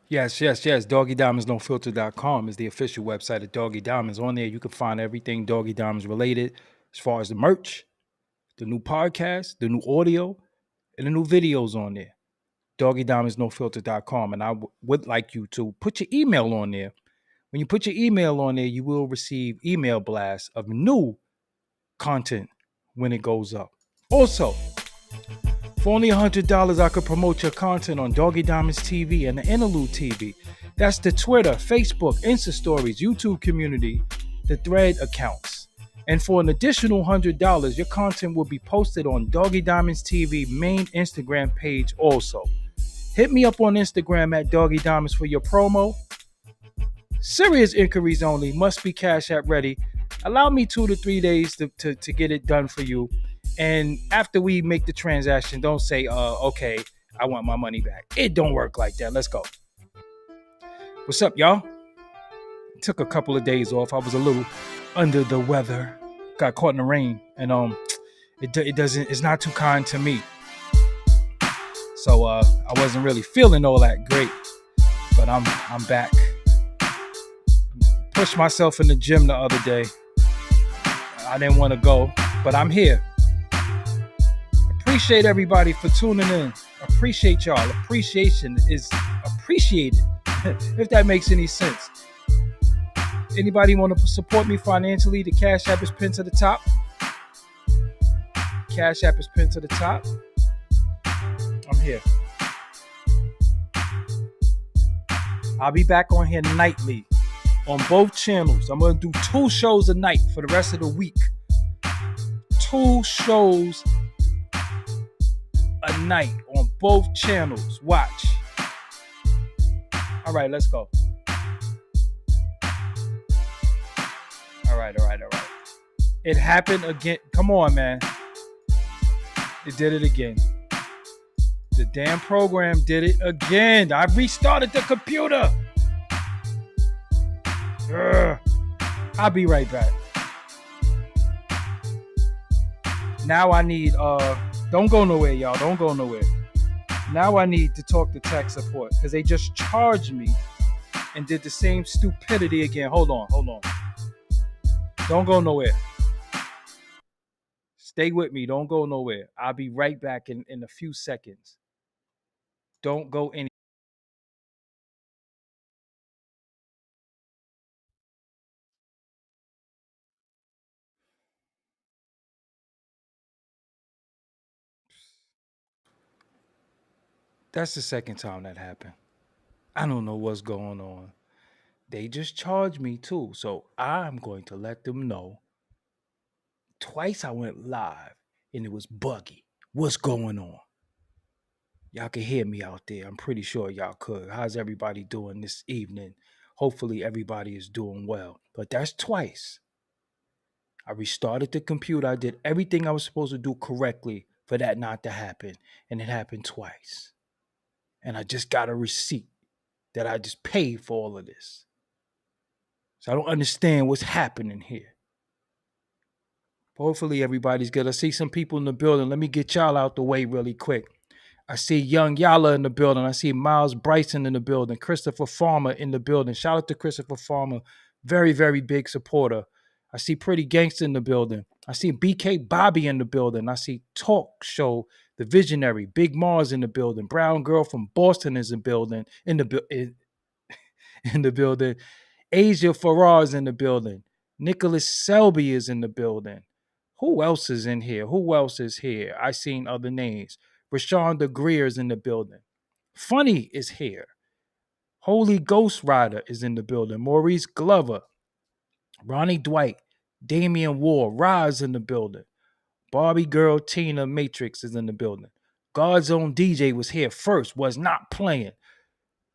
Yes. DoggieDiamondsNoFilter.com is the official website of Doggie Diamonds. On there, you can find everything Doggie Diamonds related, as far as the merch, the new podcast, the new audio, and the new videos on there. DoggieDiamondsNoFilter.com. And I would like you to put your email on there. When you put your email on there, you will receive email blasts of new content when it goes up. Also, for only $100, I could promote your content on Doggie Diamonds TV and the Interlude TV. That's the Twitter, Facebook, Insta Stories, YouTube community, the Thread accounts. And for an additional $100, your content will be posted on Doggie Diamonds TV main Instagram page also. Hit me up on Instagram at Doggie Diamonds for your promo. Serious inquiries only. Must be Cash App ready. Allow me 2 to 3 days to get it done for you. And after we make the transaction, don't say, okay, I want my money back. It don't work like that. Let's go. What's up, y'all? Took a couple of days off. I was a little under the weather. Got caught in the rain. And it's not too kind to me. So I wasn't really feeling all that great. But I'm back. Pushed myself in the gym the other day. I didn't want to go, but I'm here. Appreciate everybody for tuning in. Appreciate y'all. Appreciation is appreciated, if that makes any sense. Anybody want to support me financially? The Cash App is pinned to the top. Cash App is pinned to the top. I'm here. I'll be back on here nightly on both channels. I'm going to do 2 shows a night for the rest of the week. 2 shows a night on both channels. Watch. All right, let's go. All right. It happened again. Come on, man. It did it again. The damn program did it again. I restarted the computer. I'll be right back. Now I need don't go nowhere, y'all. Don't go nowhere. Now I need to talk to tech support because they just charged me and did the same stupidity again. Hold on. Don't go nowhere. Stay with me. Don't go nowhere. I'll be right back in a few seconds. Don't go any. That's the second time that happened. I don't know what's going on. They just charged me too. So I'm going to let them know. Twice I went live and it was buggy. What's going on? Y'all can hear me out there. I'm pretty sure y'all could. How's everybody doing this evening? Hopefully everybody is doing well. But that's twice. I restarted the computer. I did everything I was supposed to do correctly for that not to happen. And it happened twice. And I just got a receipt that I just paid for all of this. So I don't understand what's happening here. Hopefully everybody's good. I see some people in the building. Let me get y'all out the way really quick. I see Young Yala in the building. I see Miles Bryson in the building. Christopher Farmer in the building. Shout out to Christopher Farmer. Very, very big supporter. I see Pretty Gangster in the building. I see BK Bobby in the building. I see Talk Show, The Visionary. Big Mars in the building. Brown Girl from Boston is in the building. In the building. Asia Farrar in the building. Nicholas Selby is in the building. Who else is in here? Who else is here? I seen other names. Rashawn Greer is in the building. Funny is here. Holy Ghost Rider is in the building. Maurice Glover. Ronnie Dwight. Damian Ward. Roz in the building. Barbie Girl Tina Matrix is in the building. God's Own DJ was here first. Was not playing.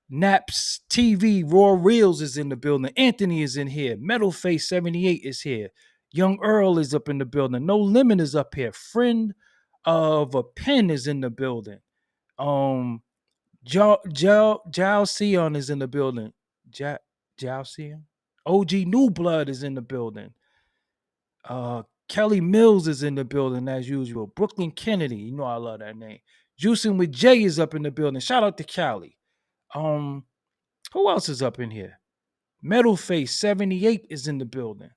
Naps TV Raw Reels is in the building. Anthony is in here. Metal Face 78 is here. Young Earl is up in the building. No Limit is up here. Friend of a Pen is in the building. Jao Sion is in the building. Jao Sion? OG New Blood is in the building. Kelly Mills is in the building as usual. Brooklyn Kennedy, you know I love that name. Juicing with Jay is up in the building. Shout out to Cali. Who else is up in here? Metal Face 78 is in the building.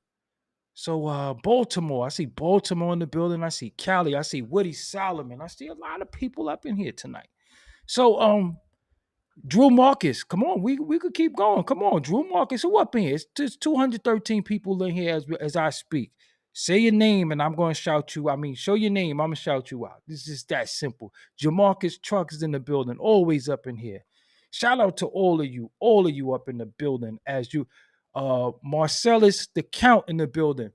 So Baltimore, I see Baltimore in the building. I see Cali. I see Woody Solomon. I see a lot of people up in here tonight. So Drew Marcus, come on, we could keep going. Come on, Drew Marcus, who up in here? It's just 213 people in here as I speak. Say your name and I'm going to shout you. I mean, show your name. I'm going to shout you out. This is that simple. Jamarcus Truck is in the building, always up in here. Shout out to all of you up in the building as you. Marcellus the Count in the building.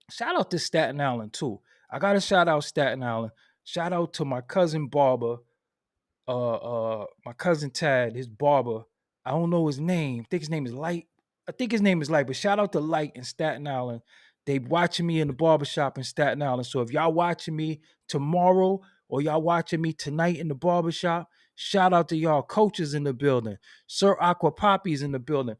Shout out to Staten Island too. I got to shout out Staten Island. Shout out to my cousin Barbara, my cousin Tad, his barber. I don't know his name. I think his name is Light. I think his name is Light, but shout out to Light in Staten Island. They watching me in the barbershop in Staten Island. So if y'all watching me tomorrow or y'all watching me tonight in the barbershop, shout out to y'all coaches in the building. Sir Aqua Poppy's in the building.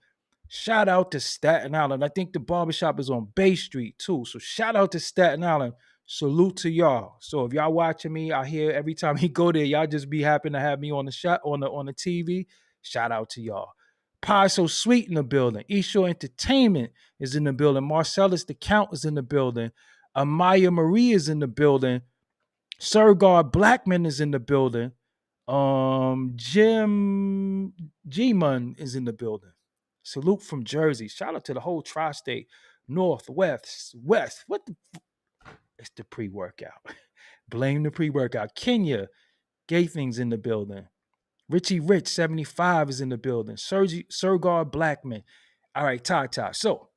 Shout out to Staten Island. I think the barbershop is on Bay Street too. So shout out to Staten Island. Salute to y'all. So if y'all watching me, I hear every time he go there, y'all just be happy to have me on the shot on the TV. Shout out to y'all. Pie So Sweet in the building. Eastshore Entertainment is in the building. Marcellus the Count is in the building. Amaya Marie is in the building. Sergar Blackman is in the building. Jim G-Man is in the building. Salute from Jersey. Shout out to the whole tri-state, northwest, west. What the it's the pre-workout. Blame the pre-workout. Kenya, Gay Things in the building. Richie Rich, 75 is in the building. Sergar Blackman. All right, Ty. So,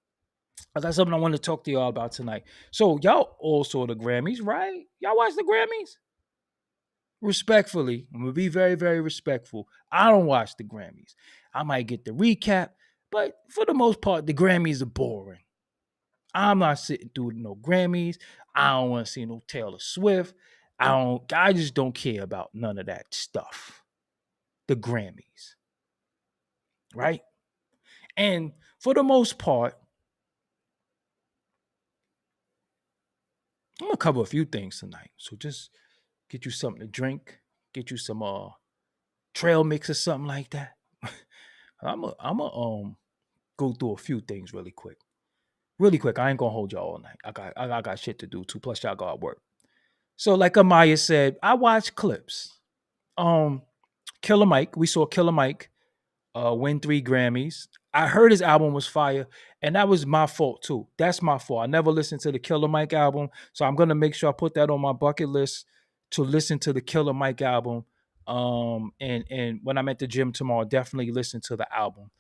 I got something I want to talk to y'all about tonight. So, y'all all saw the Grammys, right? Y'all watch the Grammys? Respectfully, I'm going to be very, very respectful. I don't watch the Grammys. I might get the recap, but for the most part, the Grammys are boring. I'm not sitting through no Grammys. I don't want to see no Taylor Swift. I just don't care about none of that stuff. The Grammys. Right? And for the most part, I'm gonna cover a few things tonight. So just get you something to drink, get you some trail mix or something like that. I'm go through a few things really quick. Really quick. I ain't gonna hold y'all all night. I got shit to do too. Plus y'all got work. So like Amaya said, I watch clips. Killer Mike, we saw Killer Mike win 3 Grammys. I heard his album was fire, and that was my fault too. That's my fault. I never listened to the Killer Mike album, so I'm gonna make sure I put that on my bucket list to listen to the Killer Mike album. And when I'm at the gym tomorrow, definitely listen to the album.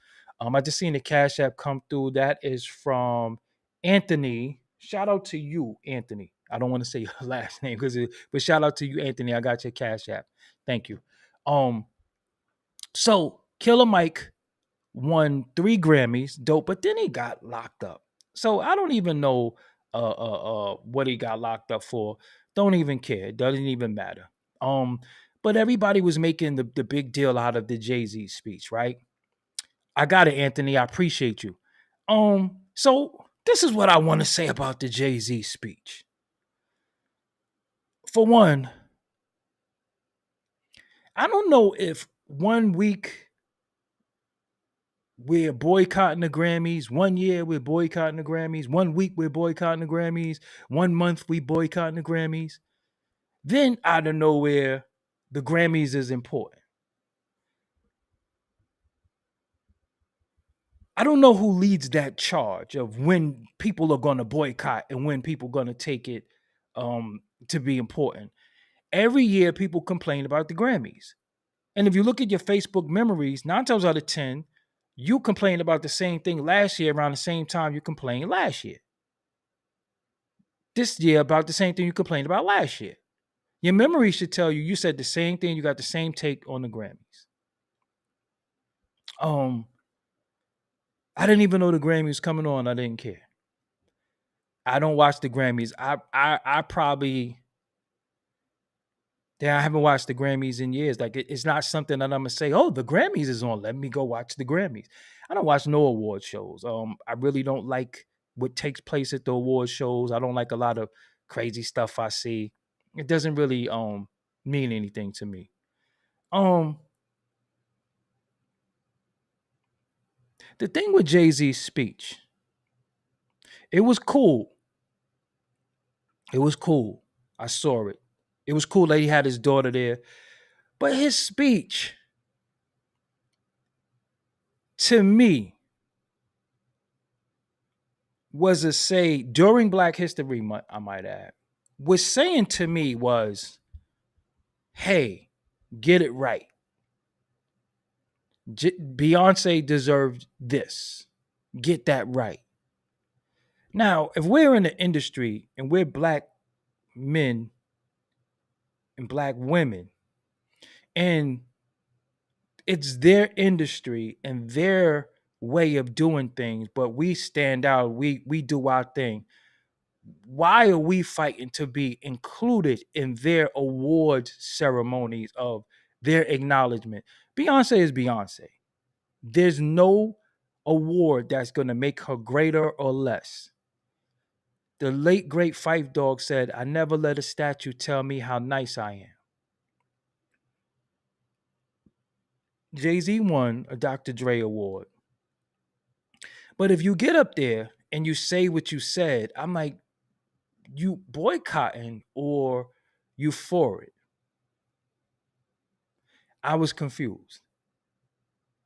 I just seen the Cash App come through. That is from Anthony. Shout out to you, Anthony. I don't want to say your last name but shout out to you, Anthony. I got your Cash App. Thank you. So Killer Mike won 3 Grammys, dope, but then he got locked up. So I don't even know what he got locked up for. Don't even care. It doesn't even matter. But everybody was making the big deal out of the Jay Z speech, right? I got it, Anthony. I appreciate you. So this is what I want to say about the Jay Z speech. For one, I don't know if 1 week we're boycotting the Grammys. 1 year we're boycotting the Grammys. 1 week we're boycotting the Grammys. 1 month we boycotting the Grammys. Then out of nowhere, the Grammys is important. I don't know who leads that charge of when people are going to boycott and when people are going to take it to be important. Every year, people complain about the Grammys. And if you look at your Facebook memories, 9 times out of 10, you complained about the same thing last year around the same time you complained last year. This year, about the same thing you complained about last year. Your memory should tell you said the same thing, you got the same take on the Grammys. I didn't even know the Grammys was coming on. I didn't care. I don't watch the Grammys. I probably I haven't watched the Grammys in years. Like it's not something that I'm gonna say, oh, the Grammys is on. Let me go watch the Grammys. I don't watch no award shows. I really don't like what takes place at the award shows. I don't like a lot of crazy stuff I see. It doesn't really mean anything to me. The thing with Jay Z's speech, it was cool. It was cool. I saw it. It was cool that he had his daughter there. But his speech, to me, was a say during Black History Month, I might add, was saying to me was, hey, get it right. Beyonce deserved this. Get that right. Now, if we're in the industry and we're Black men and Black women, and it's their industry and their way of doing things, but we stand out, we do our thing. Why are we fighting to be included in their awards ceremonies of their acknowledgement? Beyonce is Beyonce. There's no award that's going to make her greater or less. The late great Fife Dog said, I never let a statue tell me how nice I am. Jay Z won a Dr. Dre award. But if you get up there and you say what you said, I'm like, you boycotting or you for it? I was confused.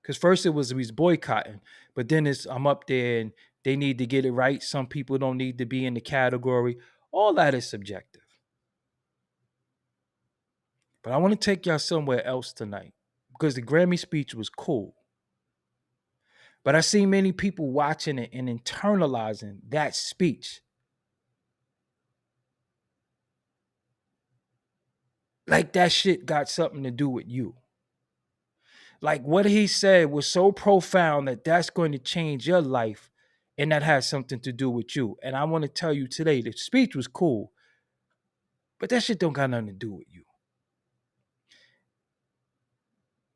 Because first it was he's boycotting, but then it's I'm up there and they need to get it right. Some people don't need to be in the category. All that is subjective. But I want to take y'all somewhere else tonight because the Grammy speech was cool. But I see many people watching it and internalizing that speech. Like that shit got something to do with you. Like what he said was so profound that that's going to change your life and that has something to do with you. And I want to tell you today, the speech was cool, but that shit don't got nothing to do with you.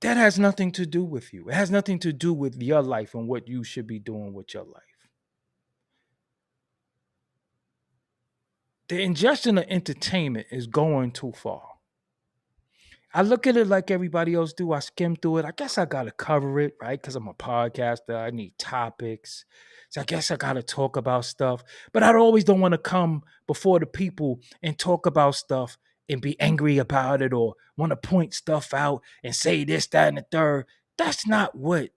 That has nothing to do with you. It has nothing to do with your life and what you should be doing with your life. The ingestion of entertainment is going too far. I look at it like everybody else do. I skim through it. I guess I got to cover it, right? Because I'm a podcaster. I need topics. So I guess I got to talk about stuff. But I always don't want to come before the people and talk about stuff and be angry about it or want to point stuff out and say this, that, and the third. That's not what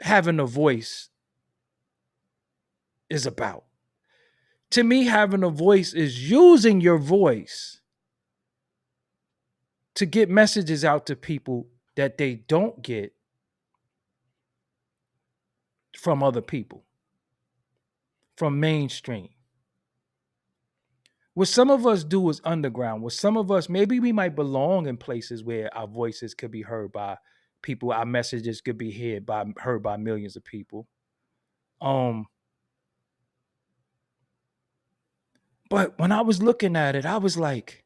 having a voice is about. To me, having a voice is using your voice to get messages out to people that they don't get from other people, from mainstream. What some of us do is underground. What some of us, maybe we might belong in places where our voices could be heard by people, our messages could be heard by millions of people. But when I was looking at it, I was like,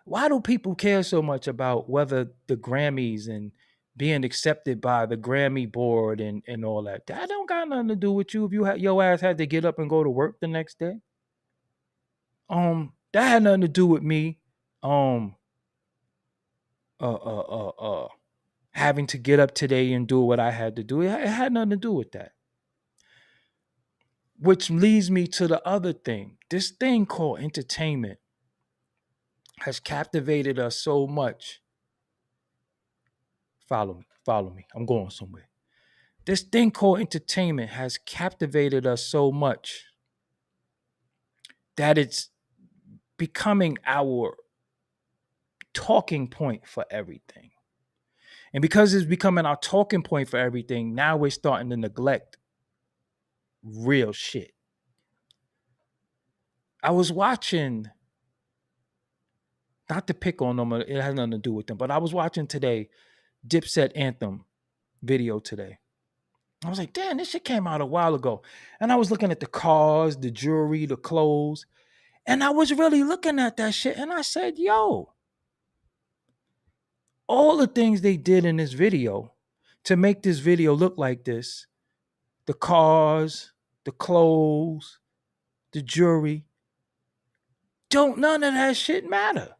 why do people care so much about whether the Grammys and being accepted by the Grammy board and all that? That don't got nothing to do with you if your ass had to get up and go to work the next day. That had nothing to do with me. Having to get up today and do what I had to do. It had nothing to do with that. Which leads me to the other thing. This thing called entertainment has captivated us so much. Follow me. I'm going somewhere. This thing called entertainment has captivated us so much that it's becoming our talking point for everything. And because it's becoming our talking point for everything, now we're starting to neglect real shit. I was watching, not to pick on them, it has nothing to do with them, but I was watching today Dipset Anthem video today. I was like, damn, this shit came out a while ago. And I was looking at the cars, the jewelry, the clothes. And I was really looking at that shit. And I said, yo, all the things they did in this video to make this video look like this, the cars, the clothes, the jewelry, don't none of that shit matter.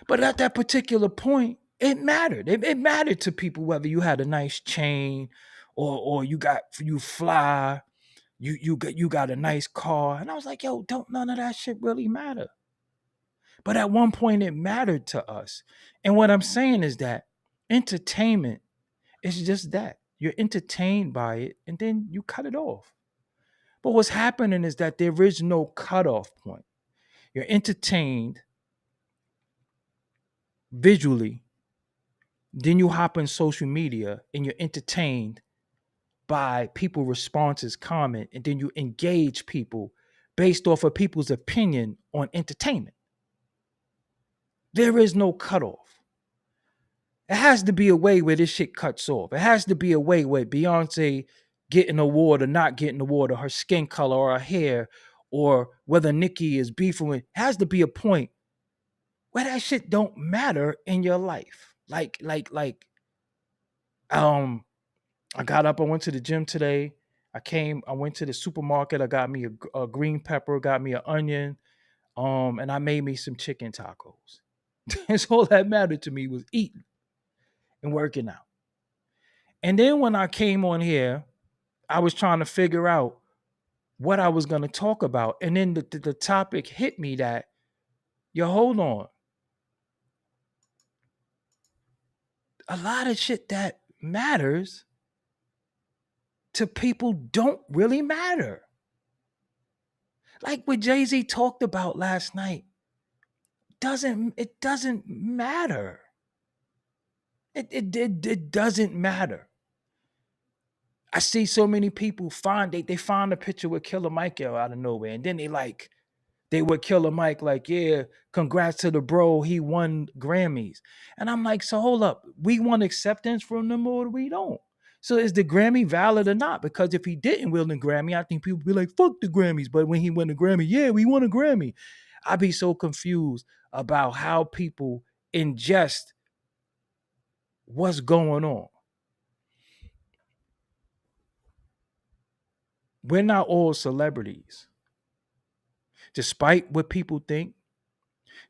But at that particular point, It mattered. It mattered to people whether you had a nice chain or you fly, you got a nice car. And I was like, yo, don't none of that shit really matter. But at one point it mattered to us. And what I'm saying is that entertainment is just that. You're entertained by it and then you cut it off. But what's happening is that there is no cutoff point. You're entertained visually, then you hop in social media and you're entertained by people responses, comment, and then you engage people based off of people's opinion on entertainment. There is no cutoff. It has to be a way where this shit cuts off. It has to be a way where Beyonce getting an award or not getting an award, or her skin color or her hair, or whether Nicki is beefing with, it has to be a point where that shit don't matter in your life. Um, I got up, I went to the gym today. I went to the supermarket. I got me a green pepper, got me an onion, and I made me some chicken tacos. That's all that mattered to me was eating and working out. And then when I came on here, I was trying to figure out what I was going to talk about. And then the topic hit me that, yo, hold on. A lot of shit that matters to people don't really matter. Like what Jay Z talked about last night. It doesn't matter. It doesn't matter. I see so many people they find a picture with Killer Mike out of nowhere, and then they would Killer Mike like, yeah, congrats to the bro, he won Grammys. And I'm like, so hold up, we want acceptance from them or we don't? So is the Grammy valid or not? Because if he didn't win the Grammy, I think people would be like, fuck the Grammys. But when he won the Grammy, yeah, we won a Grammy. I'd be so confused about how people ingest what's going on. We're not all celebrities. Despite what people think,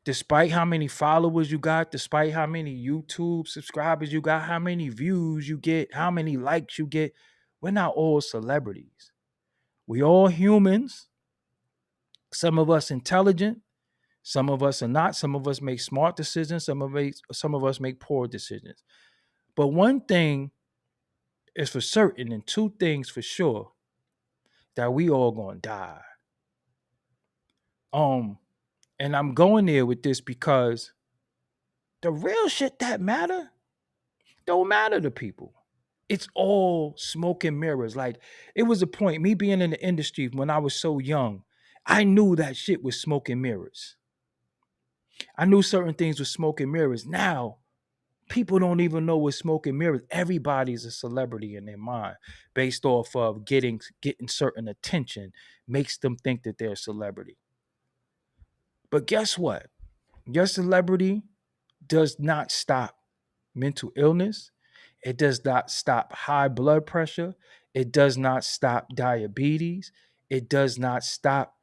despite how many followers you got, despite how many YouTube subscribers you got, how many views you get, how many likes you get, we're not all celebrities. We all humans. Some of us intelligent, some of us are not. Some of us make smart decisions, some of us make poor decisions. But one thing is for certain, and two things for sure, that we all gonna die. And I'm going there with this because the real shit that matter don't matter to people. It's all smoke and mirrors. Like, it was a point, me being in the industry when I was so young, I knew that shit was smoke and mirrors. I knew certain things were smoke and mirrors. Now, people don't even know what smoke and mirrors. Everybody's a celebrity in their mind based off of getting certain attention makes them think that they're a celebrity. But guess what? Your celebrity does not stop mental illness. It does not stop high blood pressure. It does not stop diabetes. It does not stop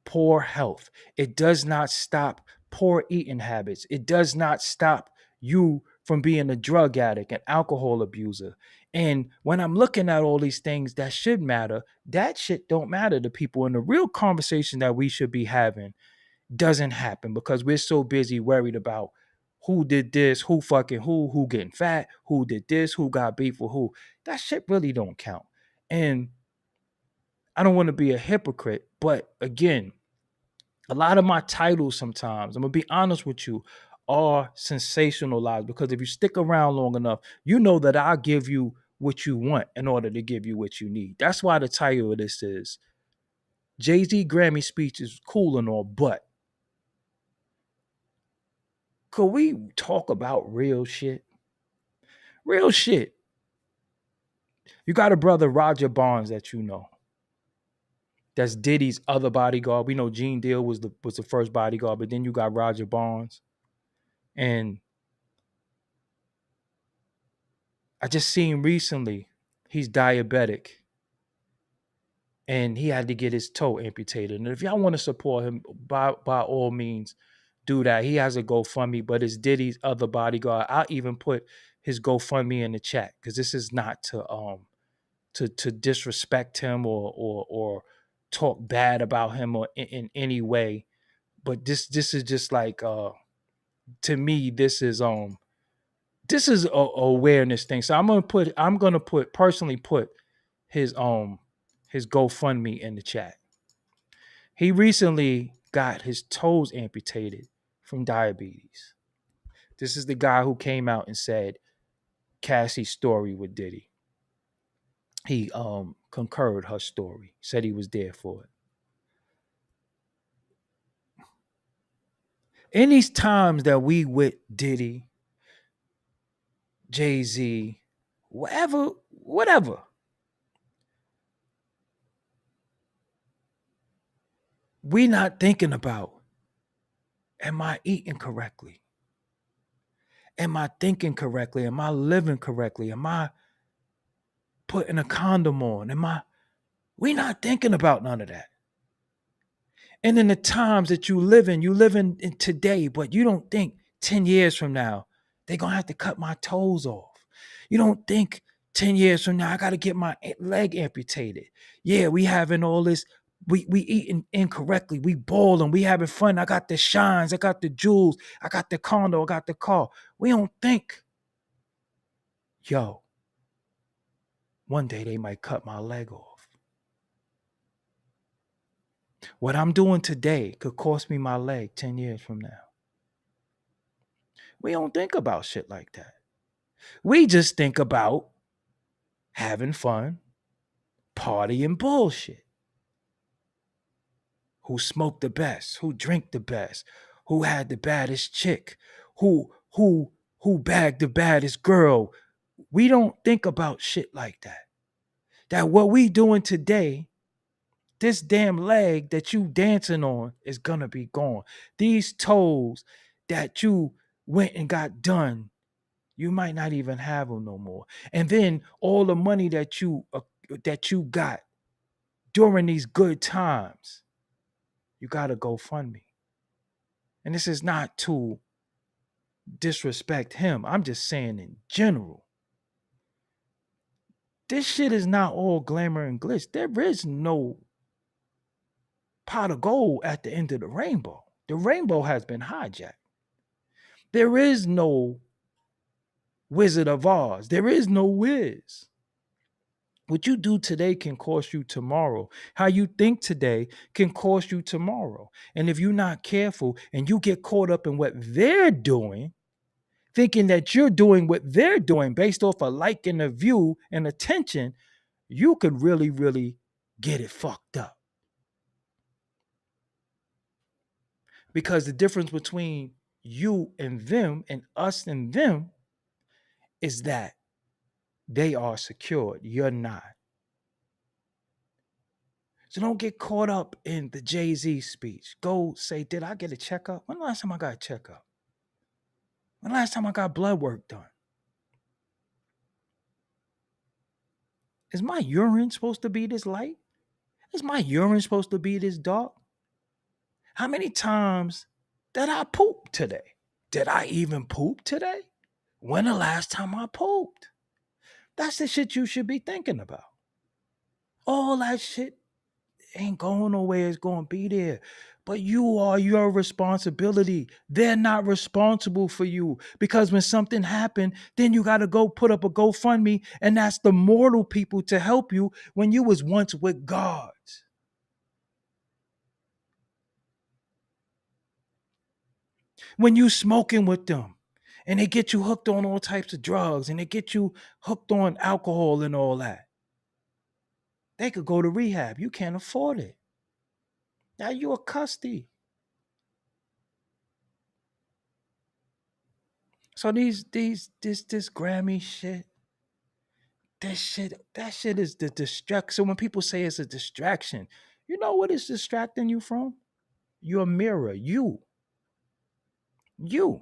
poor health. It does not stop poor eating habits. It does not stop you from being a drug addict, an alcohol abuser. And when I'm looking at all these things that should matter, that shit don't matter to people. And the real conversation that we should be having doesn't happen because we're so busy worried about who did this, who fucking who getting fat, who did this, who got beef with who. That shit really don't count. And I don't want to be a hypocrite, but again, a lot of my titles sometimes, I'm gonna be honest with you, are sensationalized because if you stick around long enough, you know that I'll give you what you want in order to give you what you need. That's why the title of this is Jay Z Grammy speech is cool and all, but could we talk about real shit? Real shit. You got a brother, Roger Barnes, that you know. That's Diddy's other bodyguard. We know Gene Deal was the first bodyguard, but then you got Roger Barnes. And I just seen recently he's diabetic. And he had to get his toe amputated. And if y'all want to support him, by all means, do that. He has a GoFundMe, but it's Diddy's other bodyguard. I'll even put his GoFundMe in the chat because this is not to disrespect him or talk bad about him or in any way. But this is just like to me, this is a awareness thing. So I'm gonna put personally put his GoFundMe in the chat. He recently got his toes amputated from diabetes. This is the guy who came out and said Cassie's story with Diddy. He concurred her story, said he was there for it. In these times that we with Diddy, Jay Z, whatever, we not thinking about, am I eating correctly? Am I thinking correctly? Am I living correctly? Am I putting a condom on? We not thinking about none of that. And in the times that you live in today, but you don't think 10 years from now, they're going to have to cut my toes off. You don't think 10 years from now, I got to get my leg amputated. Yeah, we having all this, we eating incorrectly. We balling, we having fun. I got the shines, I got the jewels, I got the condo, I got the car. We don't think, yo, one day they might cut my leg off. What I'm doing today could cost me my leg 10 years from now. We don't think about shit like that. We just think about having fun, party and bullshit. Who smoked the best, who drank the best, who had the baddest chick, who bagged the baddest girl. We don't think about shit like that. That what we doing today, this damn leg that you dancing on is gonna be gone. These toes that you went and got done, you might not even have them no more. And then all the money that you got during these good times, you got to go fund me. And this is not to disrespect him. I'm just saying in general. This shit is not all glamour and glitz. There is no pot of gold at the end of the rainbow. The rainbow has been hijacked. There is no Wizard of Oz. There is no Wiz. What you do today can cost you tomorrow. How you think today can cost you tomorrow. And if you're not careful and you get caught up in what they're doing, thinking that you're doing what they're doing based off a like and a view and attention, you could really, really get it fucked up. Because the difference between you and them and us and them is that they are secured. You're not. So don't get caught up in the Jay Z speech. Go say, did I get a checkup? When the last time I got a checkup? When the last time I got blood work done? Is my urine supposed to be this light? Is my urine supposed to be this dark? How many times did I poop today? Did I even poop today? When the last time I pooped? That's the shit you should be thinking about. All that shit ain't going nowhere. It's going to be there. But you are your responsibility. They're not responsible for you. Because when something happened, then you got to go put up a GoFundMe, and that's the mortal people to help you when you was once with God. When you smoking with them, and they get you hooked on all types of drugs, and they get you hooked on alcohol and all that. They could go to rehab. You can't afford it. Now you a custody. So this Grammy shit, that shit is the distraction. So when people say it's a distraction, you know what it's distracting you from? Your mirror, you. You.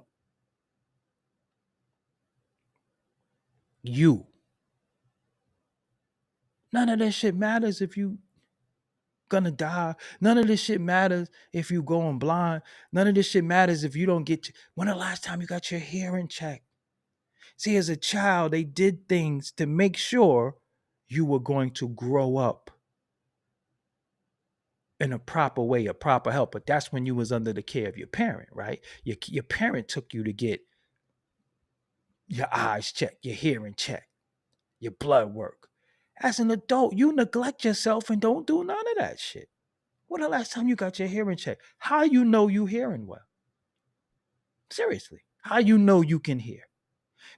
You. None of that shit matters if you gonna die. None of this shit matters if you going blind. None of this shit matters if you don't get. When the last time you got your hearing checked? See, as a child, they did things to make sure you were going to grow up in a proper way, a proper help. But that's when you was under the care of your parent, right? Your parent took you to get your eyes checked, your hearing checked, your blood work. As an adult, you neglect yourself and don't do none of that shit. When the last time you got your hearing checked? How you know you hearing well? Seriously, how you know you can hear?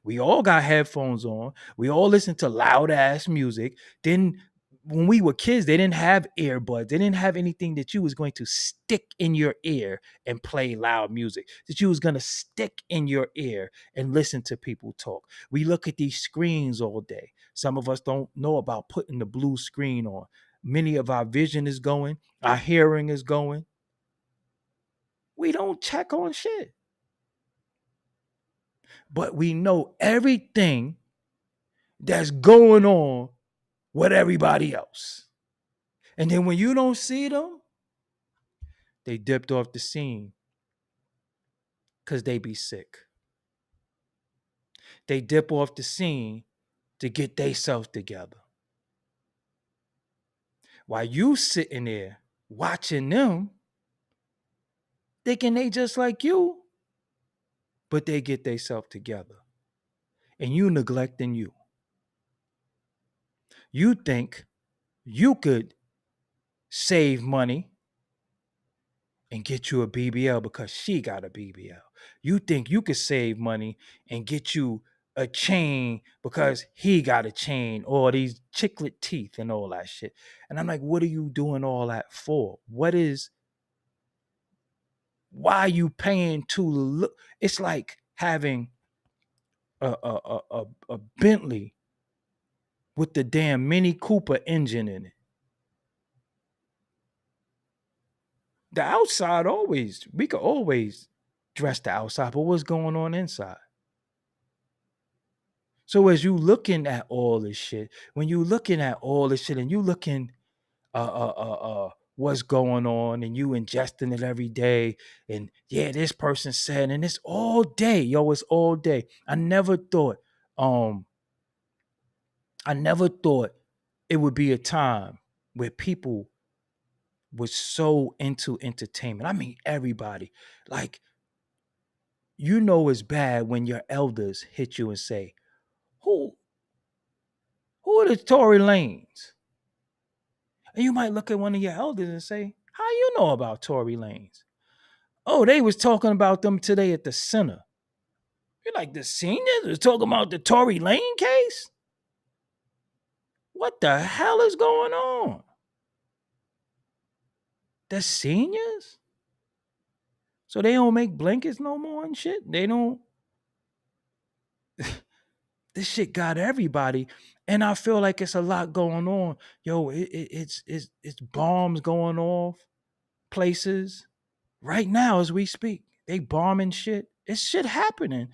We all got headphones on. We all listen to loud ass music. Then when we were kids, they didn't have earbuds. They didn't have anything that you was going to stick in your ear and play loud music, that you was going to stick in your ear and listen to people talk. We look at these screens all day. Some of us don't know about putting the blue screen on. Many of our vision is going, our hearing is going. We don't check on shit. But we know everything that's going on with everybody else. And then when you don't see them, they dipped off the scene because they be sick. They dip off the scene to get themselves together. While you sitting there watching them, thinking they just like you, but they get themselves together. And you neglecting you. You think you could save money and get you a BBL because she got a BBL. You think you could save money and get you a chain because he got a chain, or these chiclet teeth and all that shit. And I'm like, what are you doing all that for? Why are you paying to look? It's like having a Bentley with the damn Mini Cooper engine in it. The outside we could always dress the outside, but what's going on inside? So as you looking at all this shit, when you looking at all this shit and you looking what's going on and you ingesting it every day, and yeah, this person said, and it's all day, yo, it's all day. Um I never thought it would be a time where people was so into entertainment. I mean everybody. Like, you know it's bad when your elders hit you and say, Who who are the Tory Lanes? And you might look at one of your elders and say, how you know about Tory Lanez? Oh, they was talking about them today at the center. You're like, the seniors was talking about the Tory Lane case? What the hell is going on? The seniors? So they don't make blankets no more and shit? They don't. This shit got everybody. And I feel like it's a lot going on. Yo, it's bombs going off places right now as we speak. They bombing shit. It's shit happening.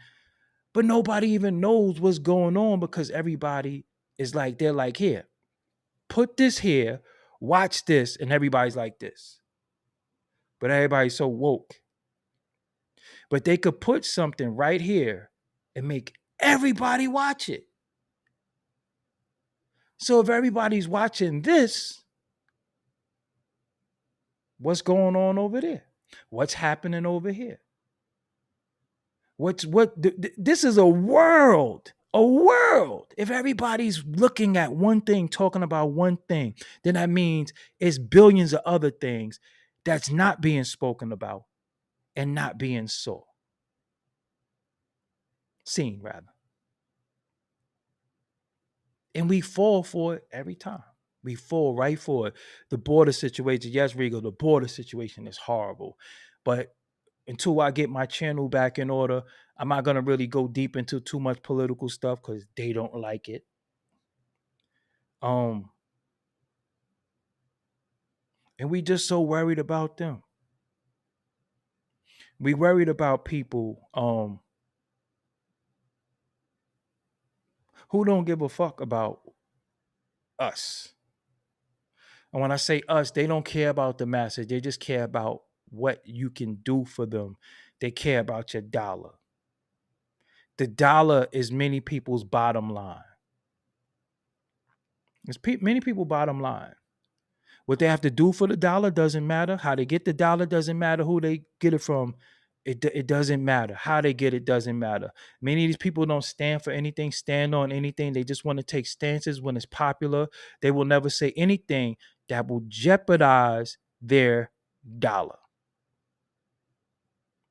But nobody even knows what's going on because everybody is like, they're like, here, put this here, watch this, and everybody's like this. But everybody's so woke. But they could put something right here and make everybody watch it. So if everybody's watching this, what's going on over there? What's happening over here? This is a world. A world. If everybody's looking at one thing, talking about one thing, then that means it's billions of other things that's not being spoken about and not being seen rather. And we fall for it every time. We fall right for it. The border situation, yes, Rigo, the border situation is horrible. But until I get my channel back in order, I'm not going to really go deep into too much political stuff because they don't like it. And we just so worried about them. We worried about people who don't give a fuck about us. And when I say us, they don't care about the masses. They just care about what you can do for them. They care about your dollar. The dollar is many people's bottom line. Many people bottom line. What they have to do for the dollar doesn't matter. How they get the dollar doesn't matter. Who they get it from, it doesn't matter. How they get it doesn't matter. Many of these people don't stand for anything, stand on anything. They just want to take stances when it's popular. They will never say anything that will jeopardize their dollar.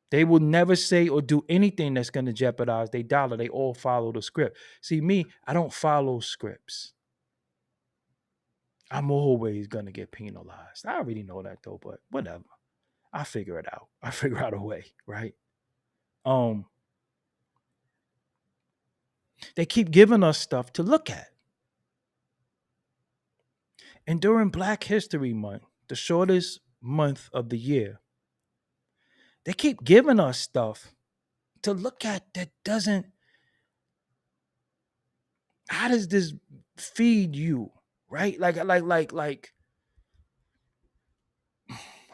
They will never say or do anything that's going to jeopardize their dollar. They all follow the script. See, me, I don't follow scripts. I'm always going to get penalized. I already know that though, but whatever. I figure it out. I figure out a way, right? They keep giving us stuff to look at. And during Black History Month, the shortest month of the year, they keep giving us stuff to look at that doesn't. How does this feed you? Right? Like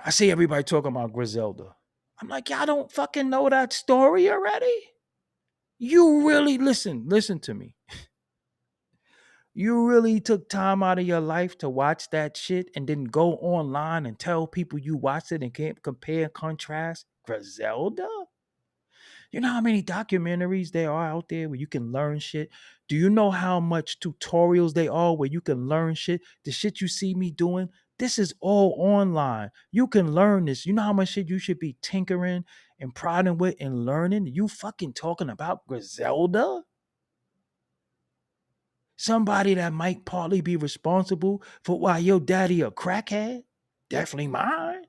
I see everybody talking about Griselda. I'm like, y'all don't fucking know that story already? You really listen to me. You really took time out of your life to watch that shit and then go online and tell people you watched it and can't compare and contrast Griselda? You know how many documentaries there are out there where you can learn shit? Do you know how much tutorials they are where you can learn shit? The shit you see me doing, this is all online. You can learn this. You know how much shit you should be tinkering and prodding with and learning? You fucking talking about Griselda? Somebody that might partly be responsible for why your daddy a crackhead? Definitely mine.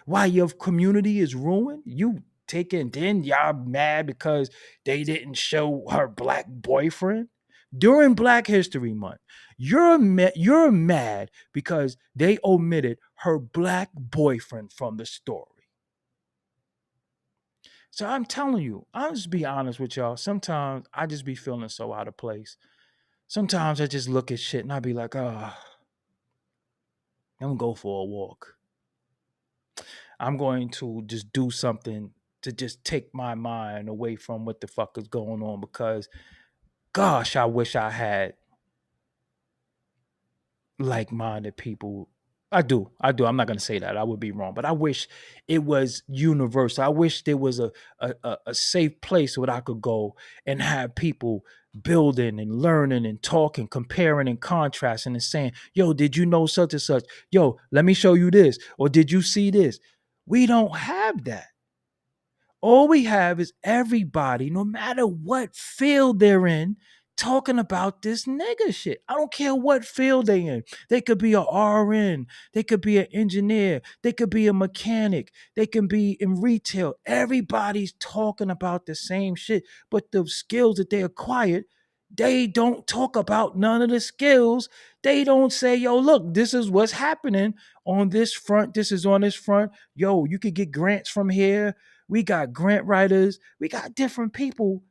Why your community is ruined? You taking, then y'all mad because they didn't show her black boyfriend during Black History Month. You're mad because they omitted her black boyfriend from the story. So I'm telling you, I'll just be honest with y'all. Sometimes I just be feeling so out of place. Sometimes I just look at shit and I be like, oh, I'm gonna go for a walk. I'm going to just do something to just take my mind away from what the fuck is going on, because gosh, I wish I had like-minded people. I do. I'm not going to say that. I would be wrong. But I wish it was universal. I wish there was a safe place where I could go and have people building and learning and talking, comparing and contrasting and saying, yo, did you know such and such? Yo, let me show you this. Or did you see this? We don't have that. All we have is everybody, no matter what field they're in, talking about this nigga shit. I don't care what field they in. They could be a RN. They could be an engineer. They could be a mechanic. They can be in retail. Everybody's talking about the same shit, but the skills that they acquired, they don't talk about none of the skills. They don't say, yo, look, this is what's happening on this front. This is on this front. Yo, you could get grants from here. We got grant writers. We got different people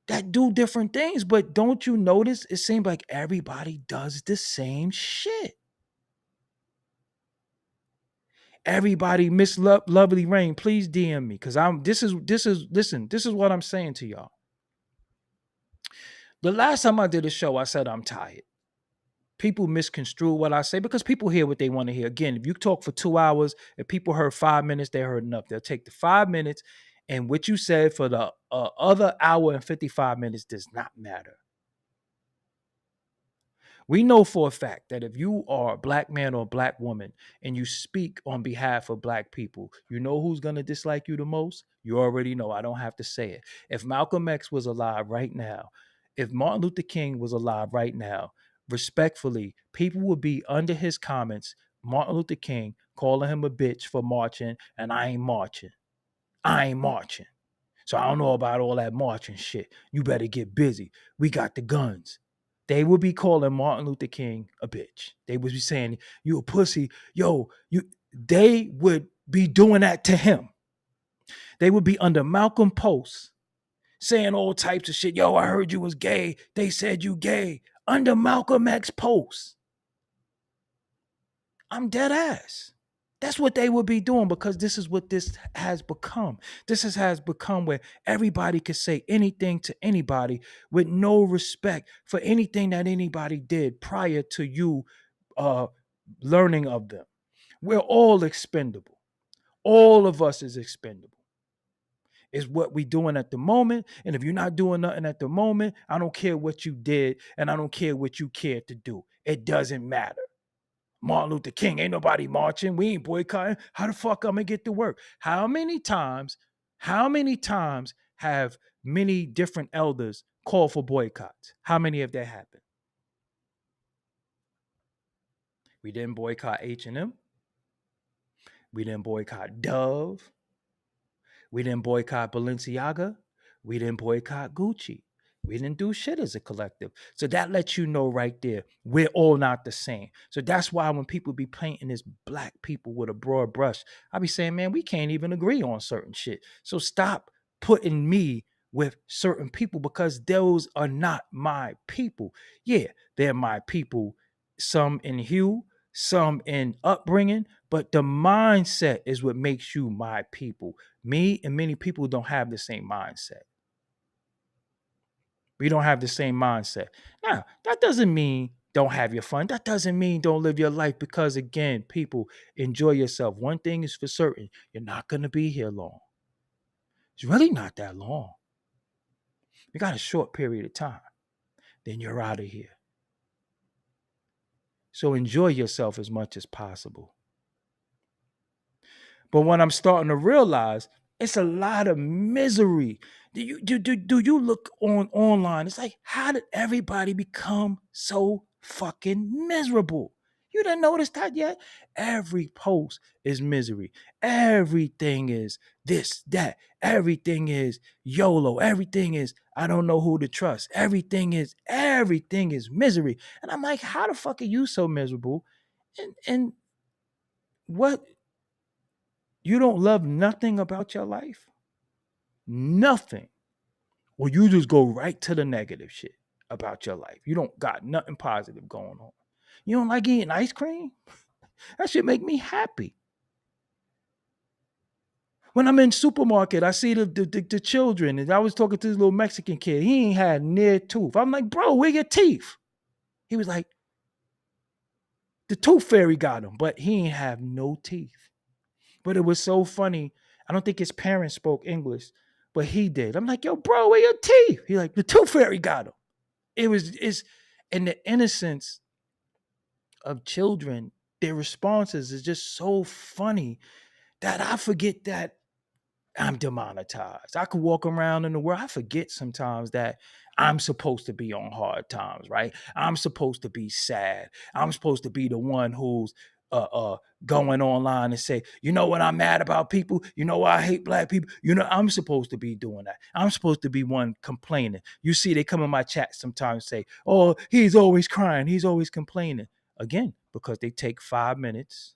that do different things. But don't you notice? It seems like everybody does the same shit. Everybody, Miss Lovely Rain, please DM me, because this is what I'm saying to y'all. The last time I did a show, I said I'm tired. People misconstrue what I say because people hear what they want to hear. Again, if you talk for 2 hours, if people heard 5 minutes, they heard enough. They'll take the 5 minutes, and what you said for the other hour and 55 minutes does not matter. We know for a fact that if you are a black man or a black woman and you speak on behalf of black people, you know who's going to dislike you the most? You already know. I don't have to say it. If Malcolm X was alive right now, if Martin Luther King was alive right now, respectfully, people would be under his comments, Martin Luther King calling him a bitch for marching, and I ain't marching. I ain't marching. So I don't know about all that marching shit. You better get busy. We got the guns. They would be calling Martin Luther King a bitch. They would be saying, you a pussy. Yo, they would be doing that to him. They would be under Malcolm posts saying all types of shit. Yo, I heard you was gay. They said you gay. Under Malcolm X posts. I'm dead ass. That's what they would be doing because this is what this has become. Has become where everybody can say anything to anybody with no respect for anything that anybody did prior to you uh, learning of them. We're all expendable. All of us is expendable. Is what we doing at the moment. And if you're not doing nothing at the moment, I don't care what you did and I don't care what you cared to do. It doesn't matter. Martin Luther King, ain't nobody marching. We ain't boycotting. How the fuck I'm gonna get to work? How many times have many different elders called for boycotts? How many of that happened? We didn't boycott H&M. We didn't boycott Dove. We didn't boycott Balenciaga. We didn't boycott Gucci. We didn't do shit as a collective. So that lets you know right there, we're all not the same. So that's why when people be painting this black people with a broad brush, I be saying, man, we can't even agree on certain shit. So stop putting me with certain people because those are not my people. Yeah, they're my people, some in hue, some in upbringing, but the mindset is what makes you my people. Me and many people don't have the same mindset. We don't have the same mindset. Now, that doesn't mean don't have your fun. That doesn't mean don't live your life because, again, people, enjoy yourself. One thing is for certain, you're not going to be here long. It's really not that long. You got a short period of time. Then you're out of here. So enjoy yourself as much as possible. But what I'm starting to realize, it's a lot of misery. Do you look online? It's like, how did everybody become so fucking miserable? You didn't notice that yet? Every post is misery. Everything is this, that. Everything is YOLO. Everything is I don't know who to trust. Everything is misery. And I'm like, how the fuck are you so miserable? And what, you don't love nothing about your life? Nothing. Well, you just go right to the negative shit about your life. You don't got nothing positive going on. You don't like eating ice cream? That shit make me happy. When I'm in supermarket, I see the children, and I was talking to this little Mexican kid. He ain't had near tooth. I'm like, bro, where your teeth? He was like, the tooth fairy got him, but he ain't have no teeth. But it was so funny. I don't think his parents spoke English, but he did. I'm like, yo, bro, where your teeth? He like, the tooth fairy got him. It's and the innocence of children, their responses is just so funny that I forget that I'm demonetized. I could walk around in the world. I forget sometimes that I'm supposed to be on hard times, right? I'm supposed to be sad. I'm supposed to be the one who's going online and say, you know what, I'm mad about people. You know why I hate black people. You know, I'm supposed to be doing that. I'm supposed to be one complaining. You see, they come in my chat sometimes and say, oh, he's always crying. He's always complaining. Again, because they take 5 minutes